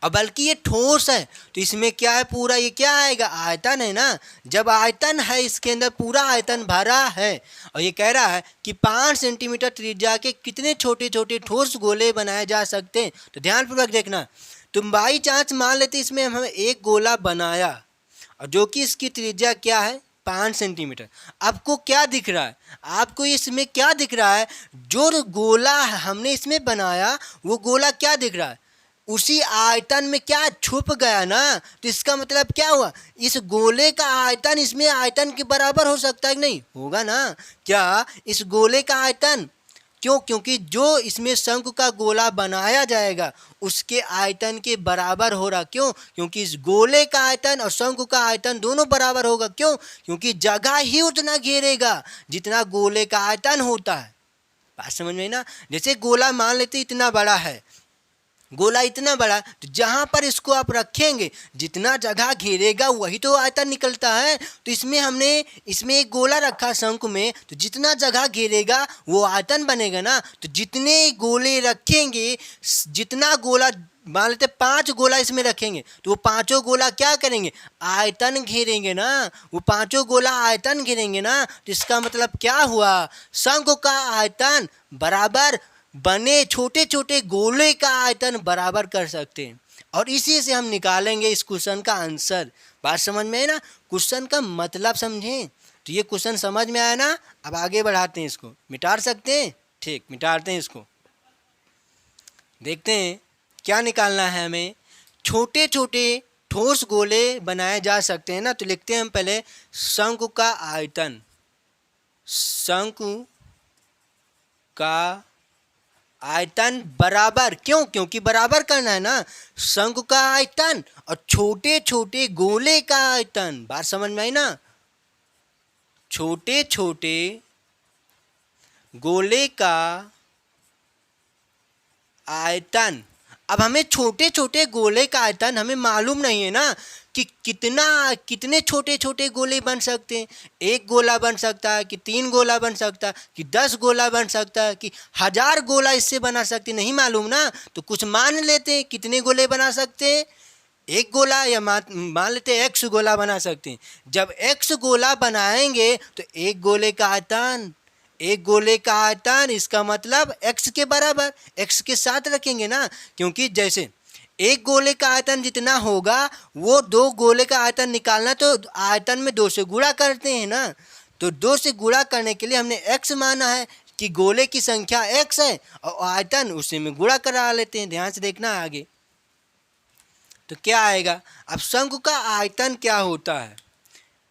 और बल्कि ये ठोस है, तो इसमें क्या है, पूरा ये क्या आएगा, आयतन है ना। जब आयतन है, इसके अंदर पूरा आयतन भरा है, और ये कह रहा है कि 5 सेंटीमीटर त्रिज्या के कितने छोटे छोटे ठोस गोले बनाए जा सकते हैं। तो ध्यानपूर्वक देखना, तुम बाई चांस मान लेते इसमें हमें एक गोला बनाया, और जो कि इसकी त्रिज्या क्या है, 5 सेंटीमीटर। आपको क्या दिख रहा है, आपको इसमें क्या दिख रहा है, जो गोला हमने इसमें बनाया वो गोला क्या दिख रहा है, उसी आयतन में क्या छुप गया ना। तो इसका मतलब क्या हुआ, इस गोले का आयतन इसमें आयतन के बराबर हो सकता है कि नहीं, होगा ना। क्या इस गोले का आयतन, क्यों, क्योंकि जो इसमें शंकु का गोला बनाया जाएगा उसके आयतन के बराबर हो रहा। क्यों, क्योंकि इस गोले का आयतन और शंकु का आयतन दोनों बराबर होगा। क्यों, क्योंकि जगह ही उतना घेरेगा जितना गोले का आयतन होता है। बात समझ में आई ना। जैसे गोला मान लेते इतना बड़ा है, गोला इतना बड़ा, तो जहाँ पर इसको आप रखेंगे जितना जगह घेरेगा वही तो आयतन निकलता है। तो इसमें एक गोला रखा शंकु में, तो जितना जगह घेरेगा वो आयतन बनेगा ना। तो जितने गोले रखेंगे, जितना गोला मान लेते 5 गोला इसमें रखेंगे, तो वो 5 गोला क्या करेंगे, आयतन घेरेंगे ना। वो 5 गोला आयतन घेरेंगे ना। तो इसका मतलब क्या हुआ, शंकु का आयतन बराबर बने छोटे छोटे गोले का आयतन बराबर कर सकते हैं, और इसी से हम निकालेंगे इस क्वेश्चन का आंसर। बात समझ में है ना, क्वेश्चन का मतलब समझें। तो ये क्वेश्चन समझ में आया ना। अब आगे बढ़ाते हैं, इसको मिटा सकते हैं, ठीक, मिटाते हैं इसको। देखते हैं क्या निकालना है हमें। छोटे छोटे ठोस गोले बनाए जा सकते हैं ना। तो लिखते हैं हम पहले शंकु का आयतन, शंकु का आयतन बराबर, क्यों, क्योंकि बराबर करना है ना, शंकु का आयतन और छोटे छोटे गोले का आयतन। बात समझ में आई ना, छोटे छोटे गोले का आयतन। अब हमें छोटे छोटे गोले का आयतन हमें मालूम नहीं है ना कि कितने छोटे छोटे गोले बन सकते हैं। 1 गोला बन सकता है कि 3 गोला बन सकता है कि 10 गोला बन सकता है कि 1000 गोला इससे बना सकते, नहीं मालूम ना। तो कुछ मान लेते हैं कितने गोले बना सकते हैं, 1 गोला, या मान लेते हैं x गोला बना सकते हैं। जब x गोला बनाएंगे तो एक गोले का आयतन, एक गोले का आयतन, इसका मतलब x के बराबर, x के साथ रखेंगे ना। क्योंकि जैसे एक गोले का आयतन जितना होगा वो 2 गोले का आयतन निकालना, तो आयतन में 2 से गुणा करते हैं ना। तो 2 से गुणा करने के लिए हमने x माना है कि गोले की संख्या x है, और आयतन उसी में गुणा करा लेते हैं। ध्यान से देखना आगे तो क्या आएगा। अब शंकु का आयतन क्या होता है,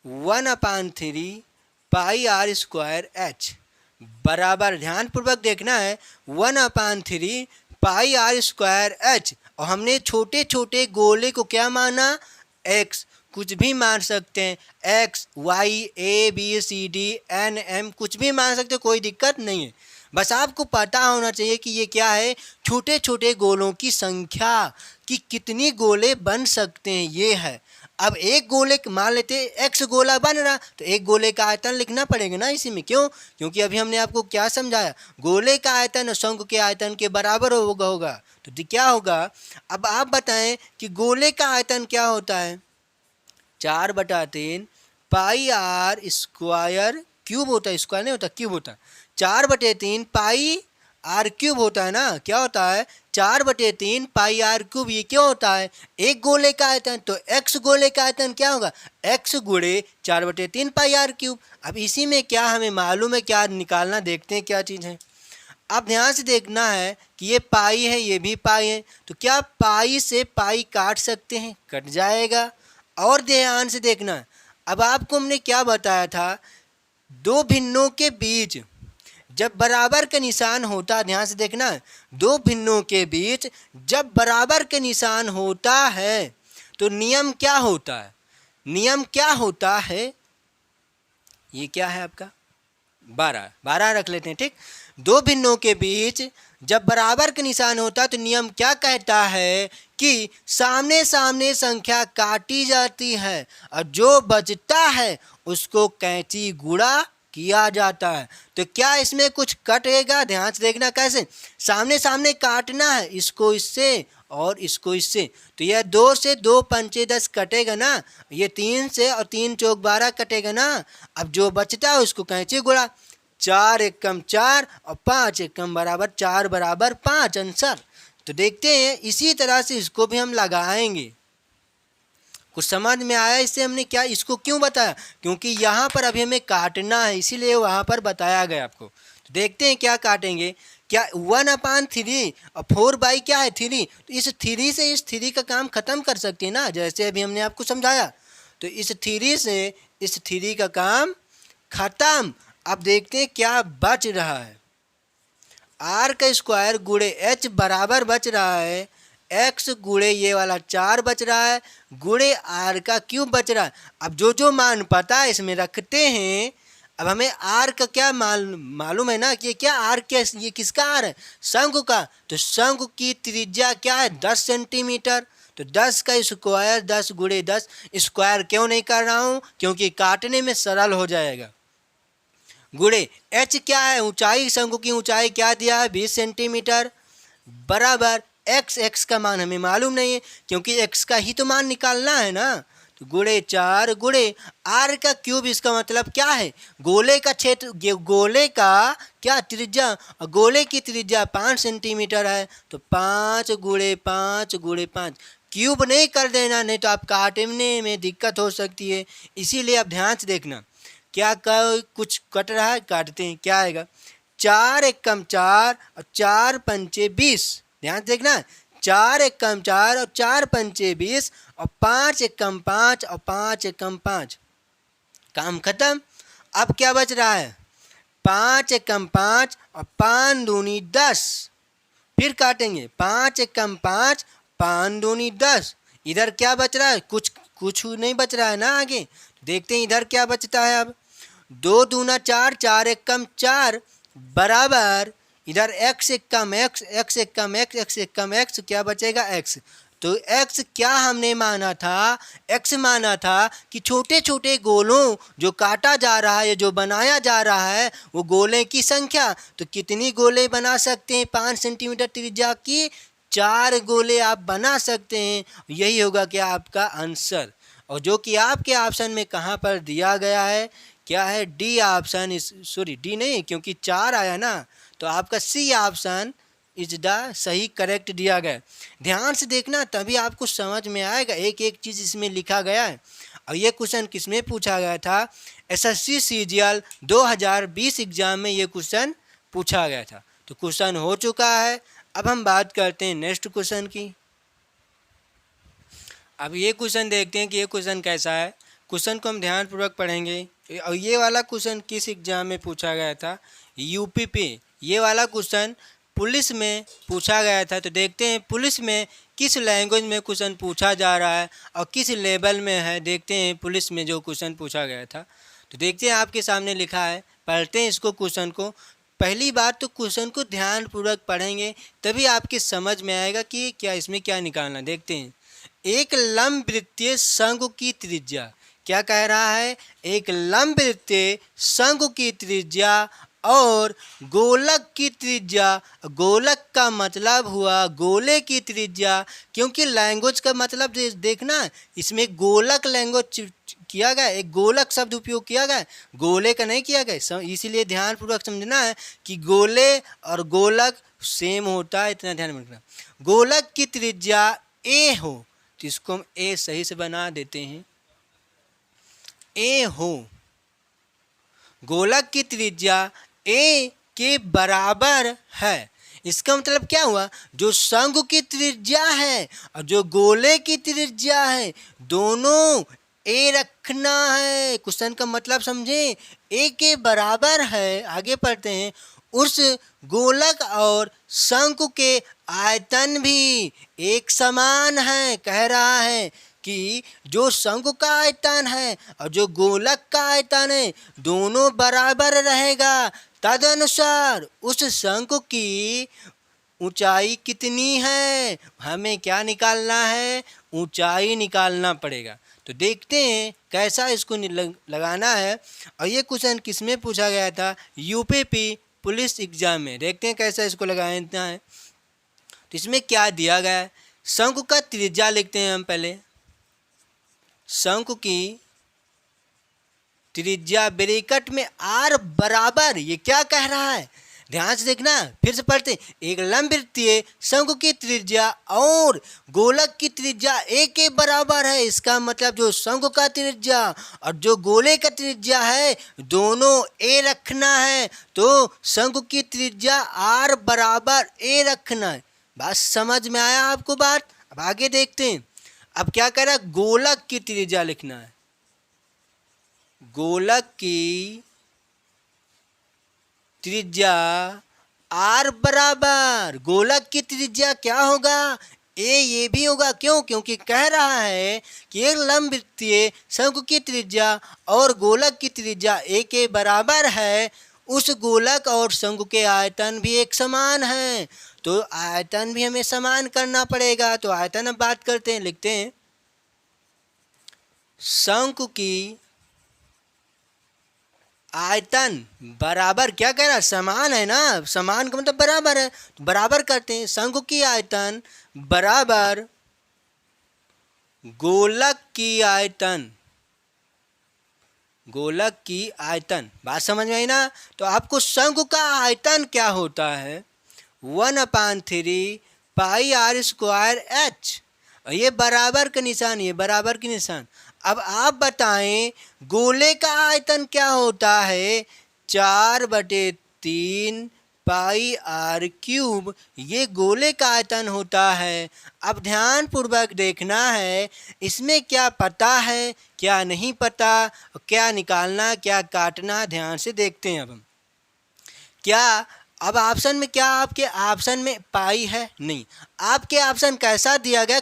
1/3 पाई आर स्क्वायर एच बराबर, ध्यानपूर्वक देखना है, 1/3 पाई आर स्क्वायर एच। और हमने छोटे छोटे गोले को क्या माना, x, कुछ भी मान सकते हैं, x, y, a, b, c, d, n, m, कुछ भी मान सकते हो, कोई दिक्कत नहीं है। बस आपको पता होना चाहिए कि ये क्या है, छोटे छोटे गोलों की संख्या कि कितनी गोले बन सकते हैं, ये है। अब एक गोले मान लेते x गोला बन रहा, तो एक गोले का आयतन लिखना पड़ेगा ना इसी में। क्यों, क्योंकि अभी हमने आपको क्या समझाया, गोले का आयतन और शंकु के आयतन के बराबर होगा। तो क्या होगा, अब आप बताएं कि गोले का आयतन क्या होता है, 4/3 पाई आर स्क्वायर क्यूब होता है, स्क्वायर नहीं होता, क्यूब होता है। 4/3 पाई आर क्यूब होता है ना। क्या होता है, 4/3 पाई आर क्यूब। ये क्या होता है, एक गोले का आयतन। तो x गोले का आयतन क्या होगा, x गुणे 4/3 पाई आर क्यूब। अब इसी में क्या हमें मालूम है, क्या निकालना, देखते हैं क्या चीज़ है। अब ध्यान से देखना है कि ये पाई है, ये भी पाई है। तो क्या पाई से पाई काट सकते हैं, कट जाएगा। और ध्यान से देखना, अब आपको हमने क्या बताया था, 2 भिन्नों के बीच जब बराबर का निशान होता, ध्यान से देखना, 2 भिन्नों के बीच जब बराबर का निशान होता है तो नियम क्या होता है, नियम क्या होता है, ये क्या है आपका 12 रख लेते हैं, ठीक। 2 भिन्नों के बीच जब बराबर का निशान होता है तो नियम क्या कहता है कि सामने सामने संख्या काटी जाती है और जो बचता है उसको कैंची गुणा किया जाता है। तो क्या इसमें कुछ कटेगा? ध्यान से देखना कैसे, सामने सामने काटना है, इसको इससे और इसको इससे। तो यह 2 से 2 पंचे 10 कटेगा ना, ये 3 से और 3 चौक 12 कटेगा ना। अब जो बचता है उसको कैंची गुणा, 4 एकम 4 और 5 एकम बराबर 4 बराबर 5 आंसर। तो देखते हैं इसी तरह से इसको भी हम लगाएंगे। कुछ समझ में आया इससे हमने क्या इसको क्यों बताया? क्योंकि यहाँ पर अभी हमें काटना है, इसीलिए वहाँ पर बताया गया आपको। तो देखते हैं क्या काटेंगे। क्या 1/3 और 4 क्या है 3, तो इस 3 से इस 3 का काम खत्म कर सकते हैं ना, जैसे अभी हमने आपको समझाया। तो इस 3 से इस 3 का काम खत्म। अब देखते हैं क्या बच रहा है। आर का स्क्वायर गुणे एच बराबर बच रहा है एक्स गुणे ये वाला 4 बच रहा है गुणे आर का क्यूब बच रहा है। अब जो जो मान पता है इसमें रखते हैं। अब हमें आर का क्या मालूम है ना कि क्या आर, क्या ये किसका आर है? शंकु का। तो शंकु की त्रिज्या क्या है? 10 सेंटीमीटर। तो 10 का स्क्वायर 10 गुणे 10, स्क्वायर क्यों नहीं कर रहा हूँ? क्योंकि काटने में सरल हो जाएगा। गुणे एच क्या है? ऊंचाई, शंकु की ऊंचाई क्या दिया है? 20 सेंटीमीटर बराबर एक्स, एक्स का मान हमें मालूम नहीं है क्योंकि एक्स का ही तो मान निकालना है ना। तो गुणे 4 गुणे आर का क्यूब, इसका मतलब क्या है? गोले का क्षेत्र, गोले का क्या त्रिज्या, गोले की त्रिज्या 5 सेंटीमीटर है। तो 5 गुणे 5 गुणे 5, क्यूब नहीं कर देना, नहीं तो आप काटने में दिक्कत हो सकती है। इसीलिए आप ध्यान से देखना क्या कुछ कट रहा है, काटते हैं क्या आएगा। 4 एकम 4 और 4 पंचे 20, ध्यान देखना 4 एकम 4 और 4 पंचे 20 और 5 एकम 5 और 5 एकम 5, काम खत्म। अब क्या बच रहा है? 5 एकम 5 और 5 दूनी 10, फिर काटेंगे 5 एकम 5 5 दूनी 10। इधर क्या बच रहा है? कुछ नहीं बच रहा है ना आगे। देखते हैं इधर क्या बचता है। अब 2 दूना 4 4 एकम 4 बराबर इधर x एकम x, x एकम x, x एकम x, क्या बचेगा? x। तो x क्या हमने माना था? x माना था कि छोटे छोटे गोलों जो काटा जा रहा है, जो बनाया जा रहा है, वो गोले की संख्या। तो कितनी गोले बना सकते हैं? 5 सेंटीमीटर त्रिज्या की 4 गोले आप बना सकते हैं। यही होगा क्या आपका आंसर। और जो कि आपके ऑप्शन में कहाँ पर दिया गया है, क्या है? डी ऑप्शन, सॉरी डी नहीं क्योंकि 4 आया ना, तो आपका सी ऑप्शन इज द सही करेक्ट दिया गया। ध्यान से देखना तभी आपको समझ में आएगा, एक एक चीज़ इसमें लिखा गया है। और ये क्वेश्चन किसमें पूछा गया था? एसएससी सीजीएल 2020 एग्जाम में ये क्वेश्चन पूछा गया था। तो क्वेश्चन हो चुका है। अब हम बात करते हैं नेक्स्ट क्वेश्चन की। अब ये क्वेश्चन देखते हैं कि ये क्वेश्चन कैसा है। क्वेश्चन को हम ध्यानपूर्वक पढ़ेंगे। और ये वाला क्वेश्चन किस एग्जाम में पूछा गया था? यूपी पे ये वाला क्वेश्चन पुलिस में पूछा गया था। तो देखते हैं पुलिस में किस लैंग्वेज में क्वेश्चन पूछा जा रहा है और किस लेवल में है। देखते हैं पुलिस में जो क्वेश्चन पूछा गया था। तो देखते हैं आपके सामने लिखा है, पढ़ते हैं इसको क्वेश्चन को। पहली बात तो क्वेश्चन को ध्यानपूर्वक पढ़ेंगे तभी आपके समझ में आएगा कि क्या इसमें क्या निकालना। देखते हैं, एक लंब वृत्तीय शंकु की त्रिज्या, क्या कह रहा है? एक लंब वृत्तीय शंकु की त्रिज्या और गोलक की त्रिज्या, गोलक का मतलब हुआ गोले की त्रिज्या, क्योंकि लैंग्वेज का मतलब देखना, इसमें गोलक लैंग्वेज किया गया, एक गोलक शब्द उपयोग किया गया, गोले का नहीं किया गया। इसीलिए ध्यानपूर्वक समझना है कि गोले और गोलक सेम होता है, इतना ध्यान रखना। गोलक की त्रिज्या ए हो, तो इसको हम ए सही से बना देते हैं, ए हो। गोलक की त्रिज्या ए के बराबर है। इसका मतलब क्या हुआ? जो शंकु की त्रिज्या है और जो गोले की त्रिज्या है, दोनों ए रखना है। क्वेश्चन का मतलब समझे, ए के बराबर है। आगे पढ़ते हैं, उस गोलक और शंकु के आयतन भी एक समान है। कह रहा है कि जो शंकु का आयतन है और जो गोलक का आयतन है, दोनों बराबर रहेगा। तदनुसार उस शंकु की ऊंचाई कितनी है? हमें क्या निकालना है? ऊंचाई निकालना पड़ेगा। तो देखते हैं कैसा इसको लगाना है। और ये क्वेश्चन किस में पूछा गया था? यूपीपी पुलिस एग्जाम में। देखते हैं कैसा इसको लगाना है। तो इसमें क्या दिया गया है? शंकु का त्रिज्या लिखते हैं हम पहले। शंकु की त्रिज्या ब्रैकेट में r बराबर, ये क्या कह रहा है? ध्यान से देखना, फिर से पढ़ते हैं। एक लंब वृत्तीय शंकु की त्रिज्या और गोलक की त्रिज्या a के बराबर है। इसका मतलब जो शंकु का त्रिज्या और जो गोले का त्रिज्या है दोनों a रखना है। तो शंकु की त्रिज्या r बराबर a रखना है। बात समझ में आया आपको बात? अब आगे देखते हैं। अब क्या कह रहा है? गोलक की त्रिज्या लिखना है। गोलक की त्रिज्या r बराबर, गोलक की त्रिज्या क्या होगा? a, ये भी होगा। क्यों? क्योंकि कह रहा है कि एक लंब वृत्तीय शंकु की त्रिज्या और गोलक की त्रिज्या a के बराबर है। उस गोलक और शंकु के आयतन भी एक समान है, तो आयतन भी हमें समान करना पड़ेगा। तो आयतन अब बात करते हैं, लिखते हैं शंकु की आयतन बराबर, क्या कह रहा है? समान है ना, समान का मतलब बराबर है, तो बराबर करते हैं। शंकु की आयतन बराबर गोलक की आयतन। गोलक की आयतन, बात समझ में आई ना? तो आपको शंकु का आयतन क्या होता है? 1/3 पाई r स्क्वायर h। ये बराबर का निशान, ये बराबर के निशान। अब आप बताएं गोले का आयतन क्या होता है? 4/3 पाई r क्यूब, ये गोले का आयतन होता है। अब ध्यान पूर्वक देखना है, इसमें क्या पता है क्या नहीं पता, क्या निकालना क्या काटना, ध्यान से देखते हैं। अब हम क्या, अब ऑप्शन में क्या, आपके ऑप्शन में पाई है? नहीं। आपके ऑप्शन कैसा दिया गया?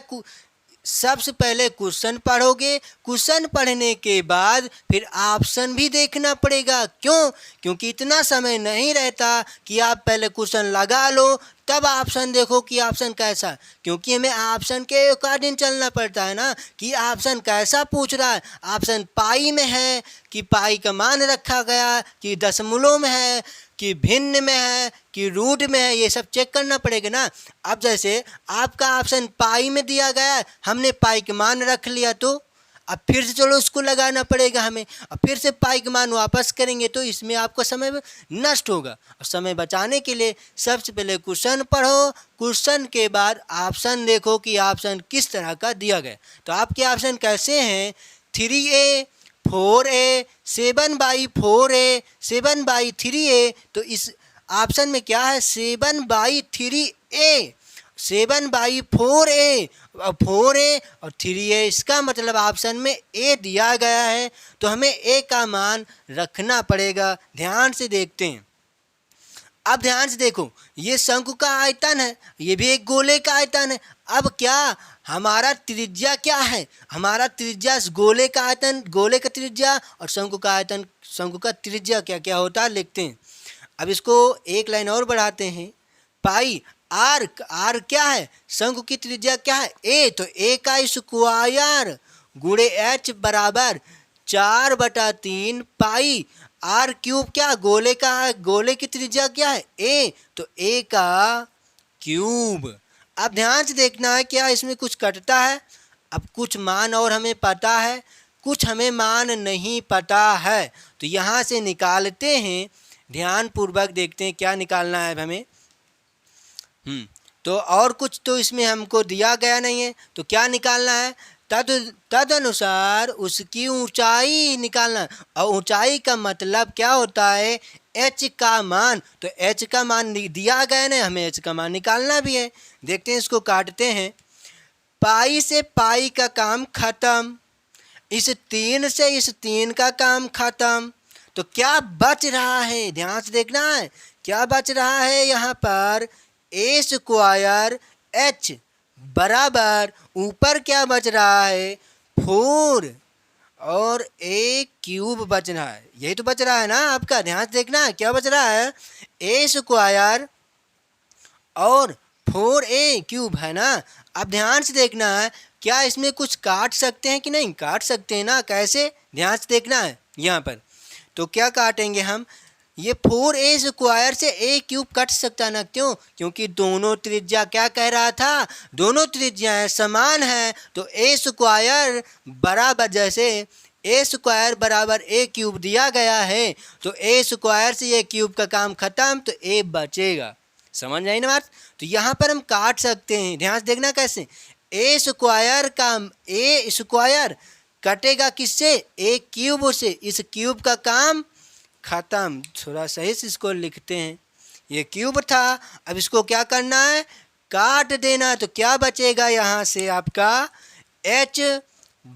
सबसे पहले क्वेश्चन पढ़ोगे, क्वेश्चन पढ़ने के बाद फिर ऑप्शन भी देखना पड़ेगा। क्यों? क्योंकि इतना समय नहीं रहता कि आप पहले क्वेश्चन लगा लो तब ऑप्शन देखो कि ऑप्शन कैसा। क्योंकि हमें ऑप्शन के अकॉर्डिंग चलना पड़ता है ना, कि ऑप्शन कैसा पूछ रहा है। ऑप्शन पाई में है कि पाई का मान रखा गया, कि दशमलव में है, कि भिन्न में है, कि रूट में है, ये सब चेक करना पड़ेगा ना। अब जैसे आपका ऑप्शन पाई में दिया गया है, हमने पाई का मान रख लिया, तो अब फिर से चलो उसको लगाना पड़ेगा हमें, और फिर से पाई का मान वापस करेंगे, तो इसमें आपका समय नष्ट होगा। और समय बचाने के लिए सबसे पहले क्वेश्चन पढ़ो, क्वेश्चन के बाद ऑप्शन देखो कि ऑप्शन किस तरह का दिया गया। तो आपके ऑप्शन कैसे हैं? 3A 4A 7/4A 7/3A। तो इस ऑप्शन में क्या है? 7/3A 7/4A 4A और 3A। इसका मतलब ऑप्शन में A दिया गया है, तो हमें A का मान रखना पड़ेगा। ध्यान से देखते हैं। अब ध्यान से देखो, ये शंकु का आयतन है, ये भी एक गोले का आयतन है। अब क्या हमारा त्रिज्या क्या है? हमारा त्रिज्या गोले का आयतन, गोले का त्रिज्या और शंकु का आयतन, शंकु का त्रिज्या क्या क्या होता है, लिखते हैं। अब इसको एक लाइन और बढ़ाते हैं। पाई आर, आर क्या है? शंकु की त्रिज्या क्या है? ए, तो ए का स्क्वायर गुणे एच बराबर 4/3 पाई आर क्यूब। क्या गोले का, गोले की त्रिज्या क्या है? ए, तो ए का क्यूब। अब ध्यान से देखना है, क्या इसमें कुछ कटता है? अब कुछ मान और हमें पता है, कुछ हमें मान नहीं पता है, तो यहाँ से निकालते हैं। ध्यान पूर्वक देखते हैं क्या निकालना है हमें। तो और कुछ तो इसमें हमको दिया गया नहीं है, तो क्या निकालना है? तदनुसार उसकी ऊंचाई निकालना। और ऊंचाई का मतलब क्या होता है? h का मान। तो h का मान दिया गया ना, हमें h का मान निकालना भी है। देखते हैं, इसको काटते हैं। पाई से पाई का काम खत्म, इस 3 से इस 3 का काम खत्म, तो क्या बच रहा है? ध्यान से देखना है, क्या बच रहा है यहाँ पर? ए स्क्वायर एच बराबर, ऊपर क्या बच रहा है? 4 और ए क्यूब बच रहा है। यही तो बच रहा है ना आपका। ध्यान से देखना है, क्या बच रहा है? ए स्क्वायर और 4A क्यूब है ना। अब ध्यान से देखना है, क्या इसमें कुछ काट सकते हैं कि नहीं? काट सकते हैं ना, कैसे? ध्यान से देखना है यहाँ पर। तो क्या काटेंगे हम? ये 4a² से a³ कट सकता है ना, क्यों? क्योंकि दोनों त्रिज्या क्या कह रहा था? दोनों त्रिज्याएं समान है, तो a² बराबर, जैसे a² बराबर a³ दिया गया है, तो a² से a³ का काम खत्म, तो a बचेगा। समझ आई ना बात? तो यहाँ पर हम काट सकते हैं, ध्यान से देखना कैसे। a² का a² कटेगा किससे? a³ से, इस क्यूब का काम खत्म। थोड़ा सही से इसको लिखते हैं, ये क्यूब था, अब इसको क्या करना है? काट देना। तो क्या बचेगा यहाँ से आपका? h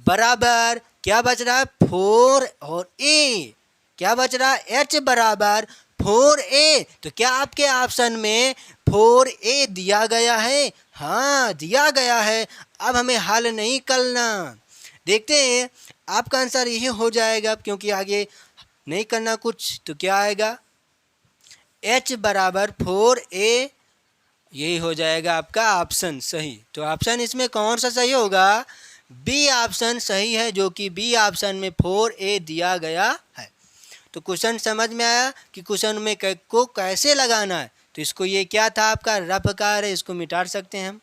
बराबर क्या बच रहा है? 4 और a क्या बच रहा है? h बराबर 4a। तो क्या आपके ऑप्शन में 4a दिया गया है? हाँ दिया गया है। अब हमें हल नहीं करना, देखते हैं आपका आंसर यही हो जाएगा, क्योंकि आगे नहीं करना कुछ। तो क्या आएगा? h बराबर 4a, यही हो जाएगा आपका ऑप्शन सही। तो ऑप्शन इसमें कौन सा सही होगा? बी ऑप्शन सही है, जो कि बी ऑप्शन में 4a दिया गया है। तो क्वेश्चन समझ में आया कि क्वेश्चन में को कैसे लगाना है। तो इसको, ये क्या था आपका? रफ कार है, इसको मिटा सकते हैं हम,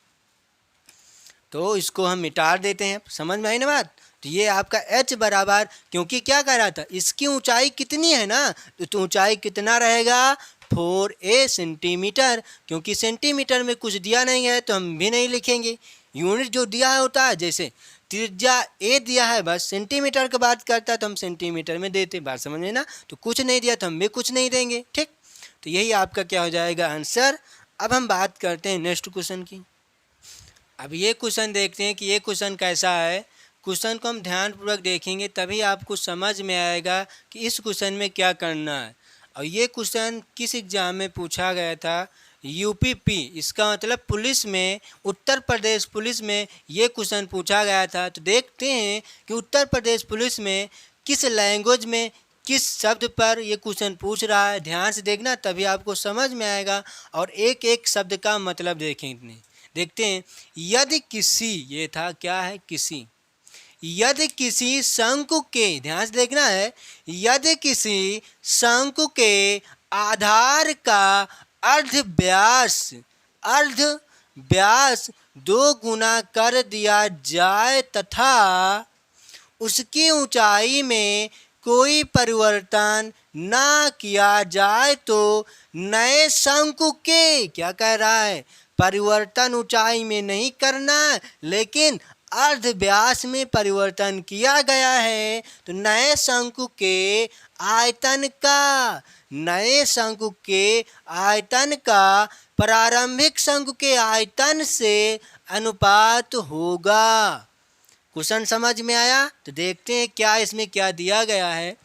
तो इसको हम मिटा देते हैं। समझ में आई ना बात? तो ये आपका h बराबर, क्योंकि क्या कह रहा था? इसकी ऊंचाई कितनी है ना, तो ऊंचाई कितना रहेगा? 4a centimetre. क्योंकि सेंटीमीटर में कुछ दिया नहीं है तो हम भी नहीं लिखेंगे, यूनिट जो दिया होता है, जैसे त्रिज्या a दिया है, बस सेंटीमीटर की बात करता है तो हम सेंटीमीटर में देते, बात समझ में ना? तो कुछ नहीं दिया तो हम भी कुछ नहीं देंगे, ठीक? तो यही आपका क्या हो जाएगा? आंसर। अब हम बात करते हैं नेक्स्ट क्वेश्चन की। अब ये क्वेश्चन देखते हैं कि ये क्वेश्चन कैसा है। क्वेश्चन को हम ध्यानपूर्वक देखेंगे, तभी आपको समझ में आएगा कि इस क्वेश्चन में क्या करना है। और ये क्वेश्चन किस एग्ज़ाम में पूछा गया था? यूपीपी, इसका मतलब पुलिस में, उत्तर प्रदेश पुलिस में ये क्वेश्चन पूछा गया था। तो देखते हैं कि उत्तर प्रदेश पुलिस में किस लैंग्वेज में, किस शब्द पर ये क्वेश्चन पूछ रहा है। ध्यान से देखना, तभी आपको समझ में आएगा। और एक एक शब्द का मतलब देखेंगे। देखते हैं, यदि किसी, ये था क्या है? किसी, यदि किसी शंकु के, ध्यान से देखना है, यदि किसी शंकु के आधार का अर्ध व्यास 2 गुना कर दिया जाए तथा उसकी ऊंचाई में कोई परिवर्तन ना किया जाए, तो नए शंकु के, क्या कह रहा है? परिवर्तन ऊंचाई में नहीं करना, लेकिन अर्ध व्यास में परिवर्तन किया गया है। तो नए शंकु के आयतन का, नए शंकु के आयतन का प्रारंभिक शंकु के आयतन से अनुपात होगा। क्वेश्चन समझ में आया? तो देखते हैं क्या इसमें क्या दिया गया है।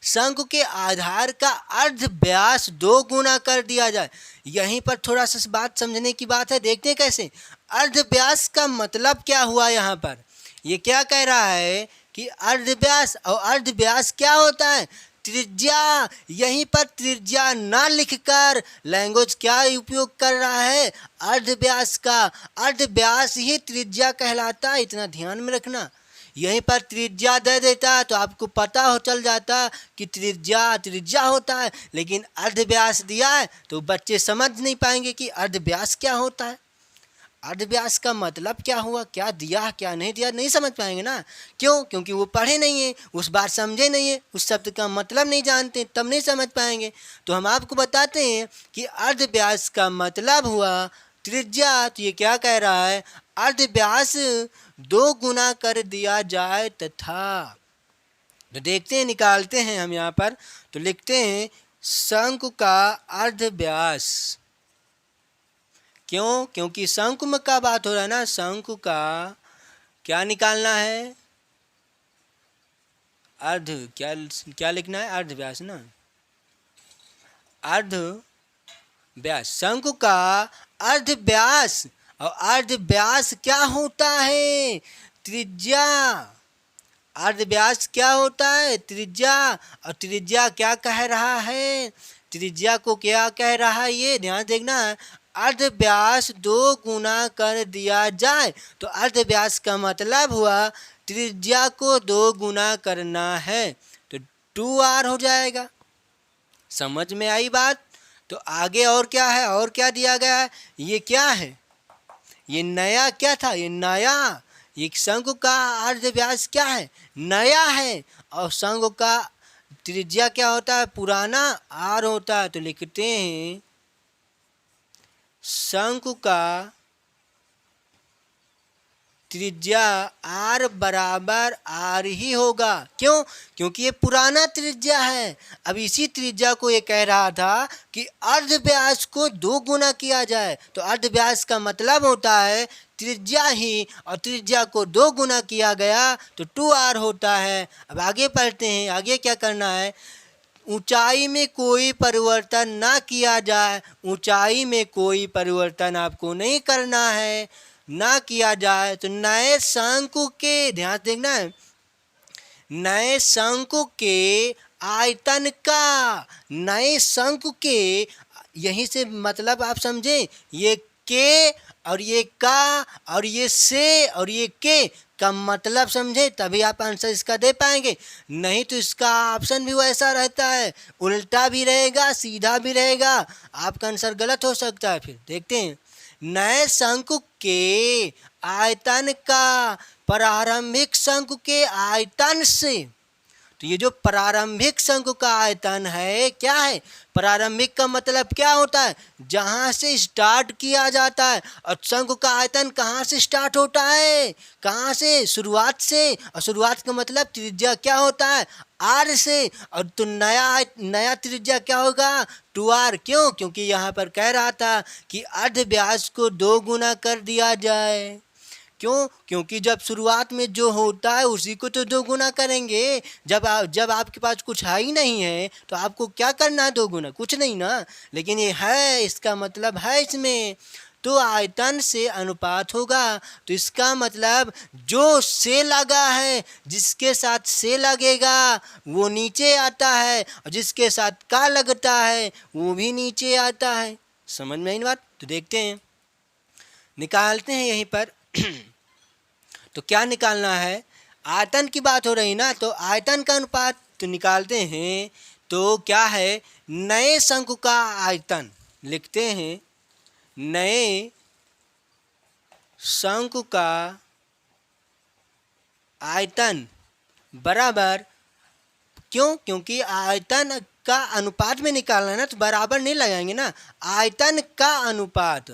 शंकु के आधार का अर्ध व्यास 2 गुना कर दिया जाए। यहीं पर थोड़ा सा बात समझने की बात है, देखते हैं कैसे। अर्ध व्यास का मतलब क्या हुआ यहाँ पर? ये क्या कह रहा है कि अर्ध व्यास, और अर्ध व्यास क्या होता है? त्रिज्या। यहीं पर त्रिज्या ना लिखकर लैंग्वेज क्या उपयोग कर रहा है? अर्ध व्यास का। अर्ध व्यास ही त्रिज्या कहलाता है, इतना ध्यान में रखना। यहीं पर त्रिज्या दे देता तो आपको पता हो चल जाता कि त्रिज्या होता है, लेकिन अर्धव्यास दिया है तो बच्चे समझ नहीं पाएंगे कि अर्धव्यास क्या होता है। अर्धव्यास का मतलब क्या हुआ, क्या दिया क्या नहीं दिया, नहीं समझ पाएंगे ना। क्यों? क्योंकि वो पढ़े नहीं है, उस बात समझे नहीं है, उस शब्द का मतलब नहीं जानते, तब नहीं समझ पाएंगे। तो हम आपको बताते हैं कि अर्धव्यास का मतलब हुआ त्रिज्या। तो ये क्या कह रहा है? अर्धव्यास 2 गुना कर दिया जाए तथा, तो देखते हैं, निकालते हैं हम यहाँ पर। तो लिखते हैं शंकु का अर्धव्यास। क्यों? क्योंकि शंकु में का बात हो रहा है ना। शंकु का क्या निकालना है? अर्ध, क्या लिखना है? अर्धव्यास ना, अर्धव्यास। शंकु का अर्धव्यास, और अर्धव्यास क्या होता है? त्रिज्या। अर्धव्यास क्या होता है? त्रिज्या। और त्रिज्या क्या कह रहा है? त्रिज्या को क्या कह रहा है? ये ध्यान देखना है। अर्धव्यास 2 गुना कर दिया जाए। तो अर्धव्यास का मतलब हुआ त्रिज्या को 2 गुना करना है, तो 2r हो जाएगा। समझ में आई बात? तो आगे और क्या है, और क्या दिया गया है, ये क्या है, ये नया क्या था, ये नया, ये शंकु का अर्धव्यास क्या है, नया है, और शंकु का त्रिज्या क्या होता है, पुराना, आर होता है। तो लिखते हैं शंकु का त्रिज्या आर बराबर आर ही होगा। क्यों? क्योंकि ये पुराना त्रिज्या है। अब इसी त्रिज्या को ये कह रहा था कि अर्धव्यास को 2 गुना किया जाए। तो अर्धव्यास का मतलब होता है त्रिज्या ही, और त्रिज्या को 2 गुना किया गया तो 2r होता है। अब आगे पढ़ते हैं, आगे क्या करना है, ऊंचाई में कोई परिवर्तन ना किया जाए। ऊंचाई में कोई परिवर्तन आपको नहीं करना है, ना किया जाए। तो नए शंकु के, ध्यान से देखना है, नए शंकु के आयतन का, नए शंकु के, यहीं से मतलब आप समझें, ये के और ये का और ये से और ये के का मतलब समझे, तभी आप आंसर इसका दे पाएंगे। नहीं तो इसका ऑप्शन भी वैसा रहता है, उल्टा भी रहेगा, सीधा भी रहेगा, आपका आंसर गलत हो सकता है। फिर देखते हैं, नए शंकु के आयतन का प्रारंभिक शंकु के आयतन से। तो ये जो प्रारंभिक शंकु का आयतन है, क्या है, प्रारंभिक का मतलब क्या होता है, जहाँ से स्टार्ट किया जाता है। और शंकु का आयतन कहाँ से स्टार्ट होता है, कहाँ से, शुरुआत से। और शुरुआत का मतलब त्रिज्या क्या होता है, आर से। और तो नया त्रिज्या क्या होगा, 2r। क्यों? क्योंकि यहाँ पर कह रहा था कि अर्धव्यास को 2 गुना कर दिया जाए। क्यों? क्योंकि जब शुरुआत में जो होता है उसी को तो 2 गुना करेंगे। जब आपके पास कुछ है ही नहीं है तो आपको क्या करना है, 2 गुना, कुछ नहीं ना। लेकिन ये है, इसका मतलब है इसमें, तो आयतन से अनुपात होगा। तो इसका मतलब जो से लगा है, जिसके साथ से लगेगा वो नीचे आता है, और जिसके साथ का लगता है वो भी नीचे आता है। समझ में आई बात? तो देखते हैं, निकालते हैं यहीं पर। तो क्या निकालना है, आयतन की बात हो रही ना, तो आयतन का अनुपात तो निकालते हैं। तो क्या है, नए शंकु का आयतन, लिखते हैं नए शंकु का आयतन बराबर, क्यों? क्योंकि आयतन का अनुपात में निकालना है ना, तो बराबर नहीं लगाएंगे ना, आयतन का अनुपात,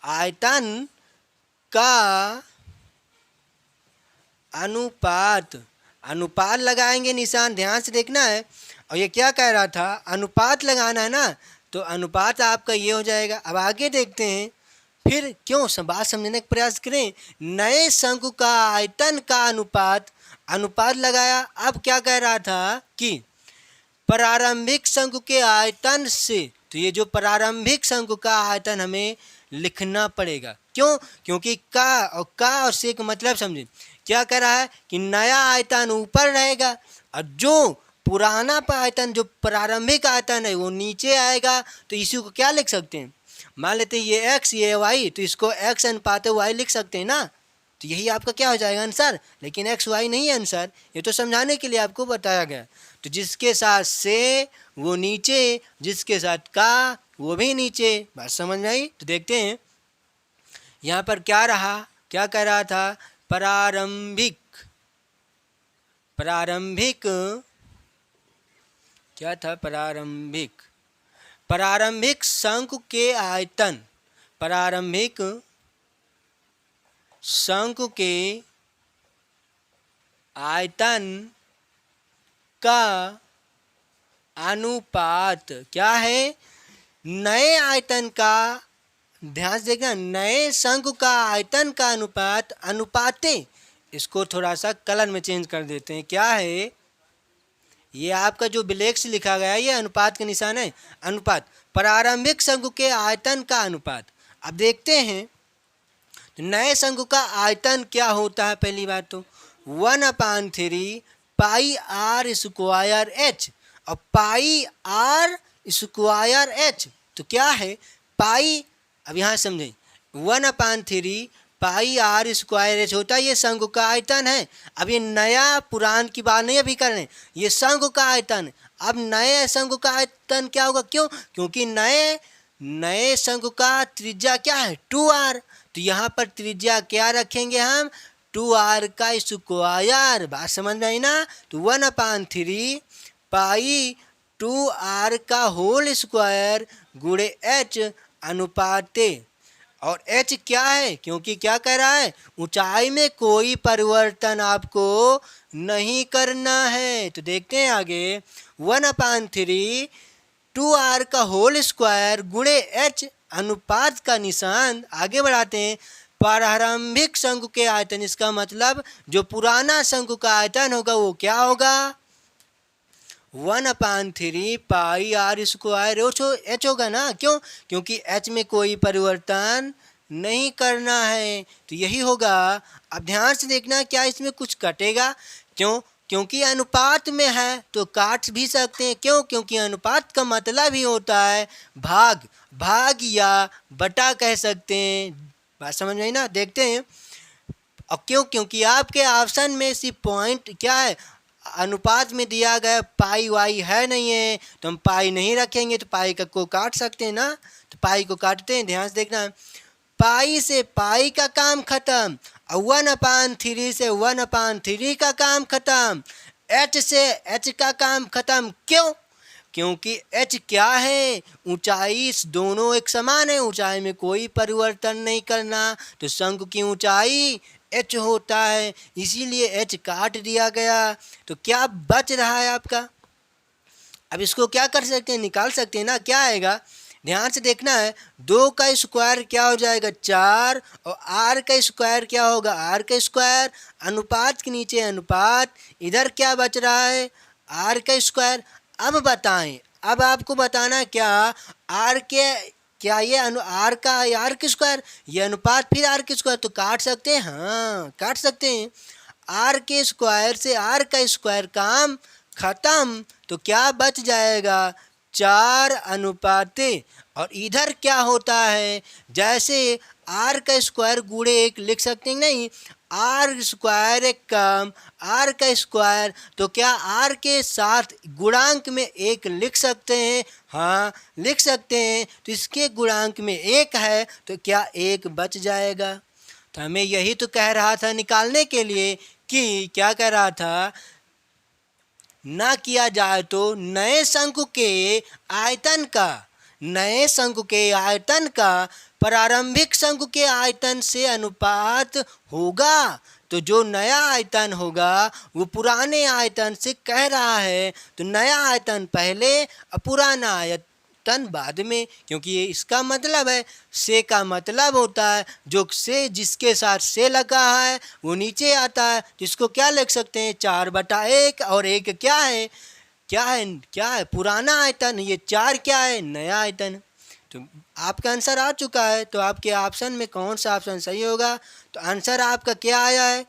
आयतन का अनुपात, अनुपात लगाएंगे निशान, ध्यान से देखना है। और ये क्या कह रहा था, अनुपात लगाना है ना, तो अनुपात आपका ये हो जाएगा। अब आगे देखते हैं, फिर क्यों, सब बात समझने का प्रयास करें। नए शंकु का आयतन का अनुपात, अनुपात लगाया। अब क्या कह रहा था कि प्रारंभिक शंकु के आयतन से, तो ये जो प्रारंभिक शंकु का आयतन हमें लिखना पड़ेगा। क्यों? क्योंकि का और से का मतलब समझे, क्या कह रहा है कि नया आयतन ऊपर रहेगा और जो पुराना आयतन, जो प्रारंभिक आयतन है वो नीचे आएगा। तो इसी को क्या लिख सकते हैं, मान लेते हैं ये x ये y, तो इसको x अनुपात y लिख सकते हैं ना। तो यही आपका क्या हो जाएगा आंसर, लेकिन x y नहीं है आंसर, ये तो समझाने के लिए आपको बताया गया। तो जिसके साथ से वो नीचे, जिसके साथ का वो भी नीचे। बात समझ में आई? तो देखते हैं यहाँ पर क्या रहा, क्या कह रहा था, प्रारंभिक, प्रारंभिक क्या था, प्रारंभिक, प्रारंभिक शंकु के आयतन, प्रारंभिक शंकु के आयतन का अनुपात क्या है, नए आयतन का, ध्यान से देखना, नए शंकु का आयतन का अनुपात, अनुपाते, इसको थोड़ा सा कलर में चेंज कर देते हैं। क्या है, ये आपका जो ब्लैक से लिखा गया है ये अनुपात का निशान है, अनुपात, प्रारंभिक शंकु के आयतन का अनुपात। अब देखते हैं तो नए शंकु का आयतन क्या होता है, पहली बात तो 1/3 पाई आर स्क्वायर एच, और पाई आर स्क्वायर एच, तो क्या है, पाई अब यहाँ समझें, 1/3 पाई आर स्क्वायर एच होता है, ये शंकु का आयतन है। अब ये नया पुरान की बात नहीं अभी कर रहे हैं, ये शंकु का आयतन। अब नए शंकु का आयतन क्या होगा? क्यों? क्योंकि नए शंकु का त्रिज्या क्या है? 2r। तो यहाँ पर त्रिज्या क्या रखेंगे हम? 2r का स्क्वायर। बात समझ में आई ना? तो 1/3 पाई 2r का होल स्क्वायर गुणे h अनुपाते। और h क्या है? क्योंकि क्या कह रहा है? ऊंचाई में कोई परिवर्तन आपको नहीं करना है। तो देखते हैं आगे, 1/3 2r का होल स्क्वायर गुणे h अनुपात का निशान आगे बढ़ाते हैं। प्रारंभिक शंकु के आयतन, इसका मतलब जो पुराना शंकु का आयतन होगा वो क्या होगा? 1/3 पाई आर स्क्वायर एच होगा ना। क्यों? क्योंकि एच में कोई परिवर्तन नहीं करना है, तो यही होगा। अब ध्यान से देखना, क्या इसमें कुछ कटेगा? क्यों? क्योंकि अनुपात में है तो काट भी सकते हैं। क्यों? क्योंकि अनुपात का मतलब ही होता है भाग या बटा कह सकते हैं। बात समझ में आई ना? देखते हैं। और क्यों? क्योंकि आपके ऑप्शन में सिर्फ पॉइंट क्या है? अनुपात में दिया गया, पाई वाई है नहीं है, तो हम पाई नहीं रखेंगे, तो पाई को काट सकते हैं ना। तो पाई को काटते हैं, ध्यान से देखना। पाई से पाई का काम खत्म, और 1/3 से 1/3 का काम खत्म, h से h का काम खत्म। क्यों? क्योंकि h क्या है? ऊंचाई दोनों एक समान है, ऊंचाई में कोई परिवर्तन नहीं करना, तो शंकु की ऊंचाई h होता है, इसीलिए h काट दिया गया। तो क्या बच रहा है आपका? अब इसको क्या कर सकते हैं? निकाल सकते हैं ना। क्या आएगा? ध्यान से देखना है। 2 का स्क्वायर क्या हो जाएगा? 4, और r का स्क्वायर क्या होगा? r का स्क्वायर। अनुपात के नीचे अनुपात, इधर क्या बच रहा है? r का स्क्वायर। अब बताएं, अब आपको बताना क्या? r के क्या ये r का स्क्वायर, ये अनुपात फिर r के स्क्वायर, तो काट सकते हैं। हाँ, काट सकते हैं। r के स्क्वायर से r का स्क्वायर काम खत्म, तो क्या बच जाएगा? 4 अनुपाते। और इधर क्या होता है? जैसे r का स्क्वायर गुणे 1 लिख सकते हैं नहीं, r स्क्वायर एक कम r का स्क्वायर, तो क्या r के साथ गुणांक में 1 लिख सकते हैं? हाँ, लिख सकते हैं। तो इसके गुणांक में 1 है, तो क्या 1 बच जाएगा? तो हमें यही तो कह रहा था निकालने के लिए, कि क्या कह रहा था? ना किया जाए तो नए शंकु के आयतन का प्रारंभिक शंकु के आयतन से अनुपात होगा। तो जो नया आयतन होगा वो पुराने आयतन से कह रहा है, तो नया आयतन पहले और पुराना आयतन बाद में, क्योंकि ये इसका मतलब है। से का मतलब होता है जो से जिसके साथ से लगा है वो नीचे आता है, जिसको क्या लिख सकते हैं? 4/1, और 1 क्या है? क्या है? पुराना आयतन। ये 4 क्या है? नया आयतन। तो आपका आंसर आ चुका है। तो आपके ऑप्शन में कौन सा ऑप्शन सही होगा? तो आंसर आपका क्या आया है?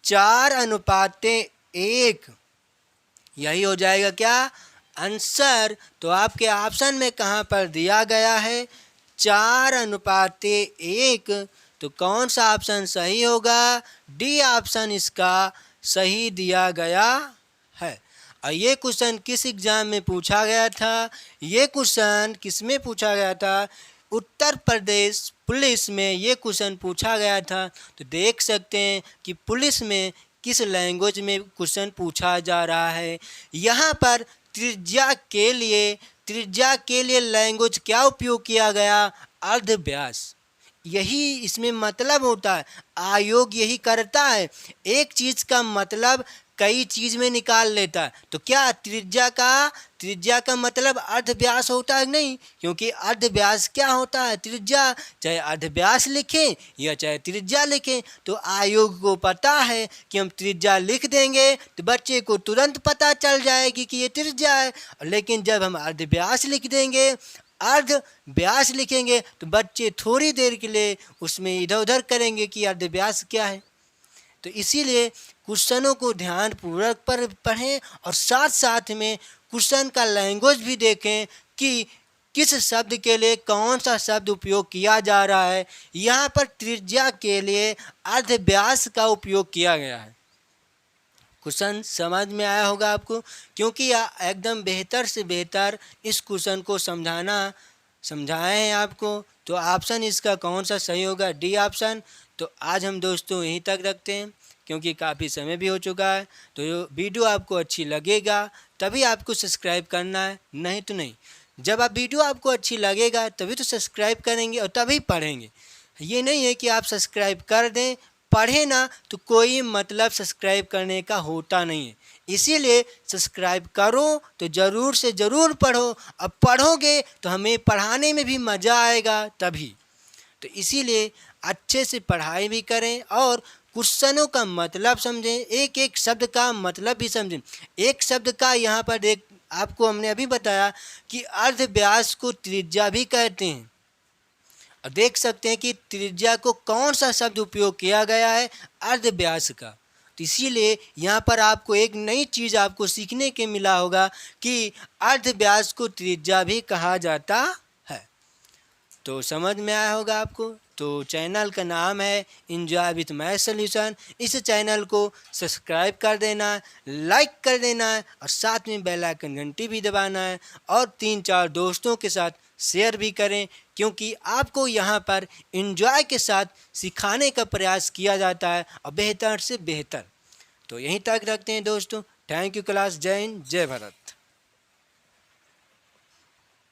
4/1, यही हो जाएगा क्या आंसर? तो आपके ऑप्शन में कहाँ पर दिया गया है? 4/1। तो कौन सा ऑप्शन सही होगा? डी ऑप्शन इसका सही दिया गया है। और ये क्वेश्चन किस एग्जाम में पूछा गया था? ये क्वेश्चन किस में पूछा गया था? उत्तर प्रदेश पुलिस में ये क्वेश्चन पूछा गया था। तो देख सकते हैं कि पुलिस में किस लैंग्वेज में क्वेश्चन पूछा जा रहा है। यहाँ पर त्रिज्या के लिए लैंग्वेज क्या उपयोग किया गया? अर्धव्यास। यही इसमें मतलब होता है। आयोग यही करता है, एक चीज का मतलब कई चीज में निकाल लेता है। तो क्या त्रिज्या का मतलब अर्धव्यास होता है? नहीं, क्योंकि अर्धव्यास क्या होता है? त्रिज्या। चाहे अर्धव्यास लिखें या चाहे त्रिज्या लिखें, तो आयोग को पता है कि हम त्रिज्या लिख देंगे तो बच्चे को तुरंत पता चल जाएगी कि ये त्रिज्या है। लेकिन जब हम अर्धव्यास लिख देंगे, अर्धव्यास लिखेंगे, तो बच्चे थोड़ी देर के लिए उसमें इधर उधर करेंगे कि अर्धव्यास क्या है। तो इसीलिए क्वेश्चनों को ध्यानपूर्वक पढ़ें और साथ साथ में क्वेश्चन का लैंग्वेज भी देखें कि किस शब्द के लिए कौन सा शब्द उपयोग किया जा रहा है। यहाँ पर त्रिज्या के लिए अर्धव्यास का उपयोग किया गया है। क्वेश्चन समझ में आया होगा आपको, क्योंकि एकदम बेहतर से बेहतर इस क्वेश्चन को समझाए हैं आपको। तो ऑप्शन इसका कौन सा सही होगा, डी ऑप्शन। तो आज हम दोस्तों यहीं तक रखते हैं, क्योंकि काफ़ी समय भी हो चुका है। तो वीडियो आपको अच्छी लगेगा तभी आपको सब्सक्राइब करना है, नहीं तो नहीं। जब आप वीडियो आपको अच्छी लगेगा तभी तो सब्सक्राइब करेंगे और तभी पढ़ेंगे। ये नहीं है कि आप सब्सक्राइब कर दें, पढ़े ना तो कोई मतलब सब्सक्राइब करने का होता नहीं है। इसीलिए सब्सक्राइब करो तो ज़रूर से ज़रूर पढ़ो। अब पढ़ोगे तो हमें पढ़ाने में भी मज़ा आएगा तभी। तो इसीलिए अच्छे से पढ़ाई भी करें और क्वेश्चनों का मतलब समझें, एक एक शब्द का मतलब भी समझें। एक शब्द का यहाँ पर आपको हमने अभी बताया कि अर्धव्यास को त्रिज्या भी कहते हैं। और देख सकते हैं कि त्रिज्या को कौन सा शब्द उपयोग किया गया है, अर्धव्यास का। तो इसीलिए यहाँ पर आपको एक नई चीज़ आपको सीखने के मिला होगा कि अर्धव्यास को त्रिज्या भी कहा जाता है। तो समझ में आया होगा आपको। तो चैनल का नाम है एंजॉय विथ मैथ सॉल्यूशन। इस चैनल को सब्सक्राइब कर देना है, लाइक कर देना है और साथ में बेल आइकन घंटी भी दबाना है और 3-4 दोस्तों के साथ शेयर भी करें, क्योंकि आपको यहाँ पर एंजॉय के साथ सिखाने का प्रयास किया जाता है और बेहतर से बेहतर। तो यहीं तक रखते हैं दोस्तों। Thank you class. जय हिंद, जय भारत।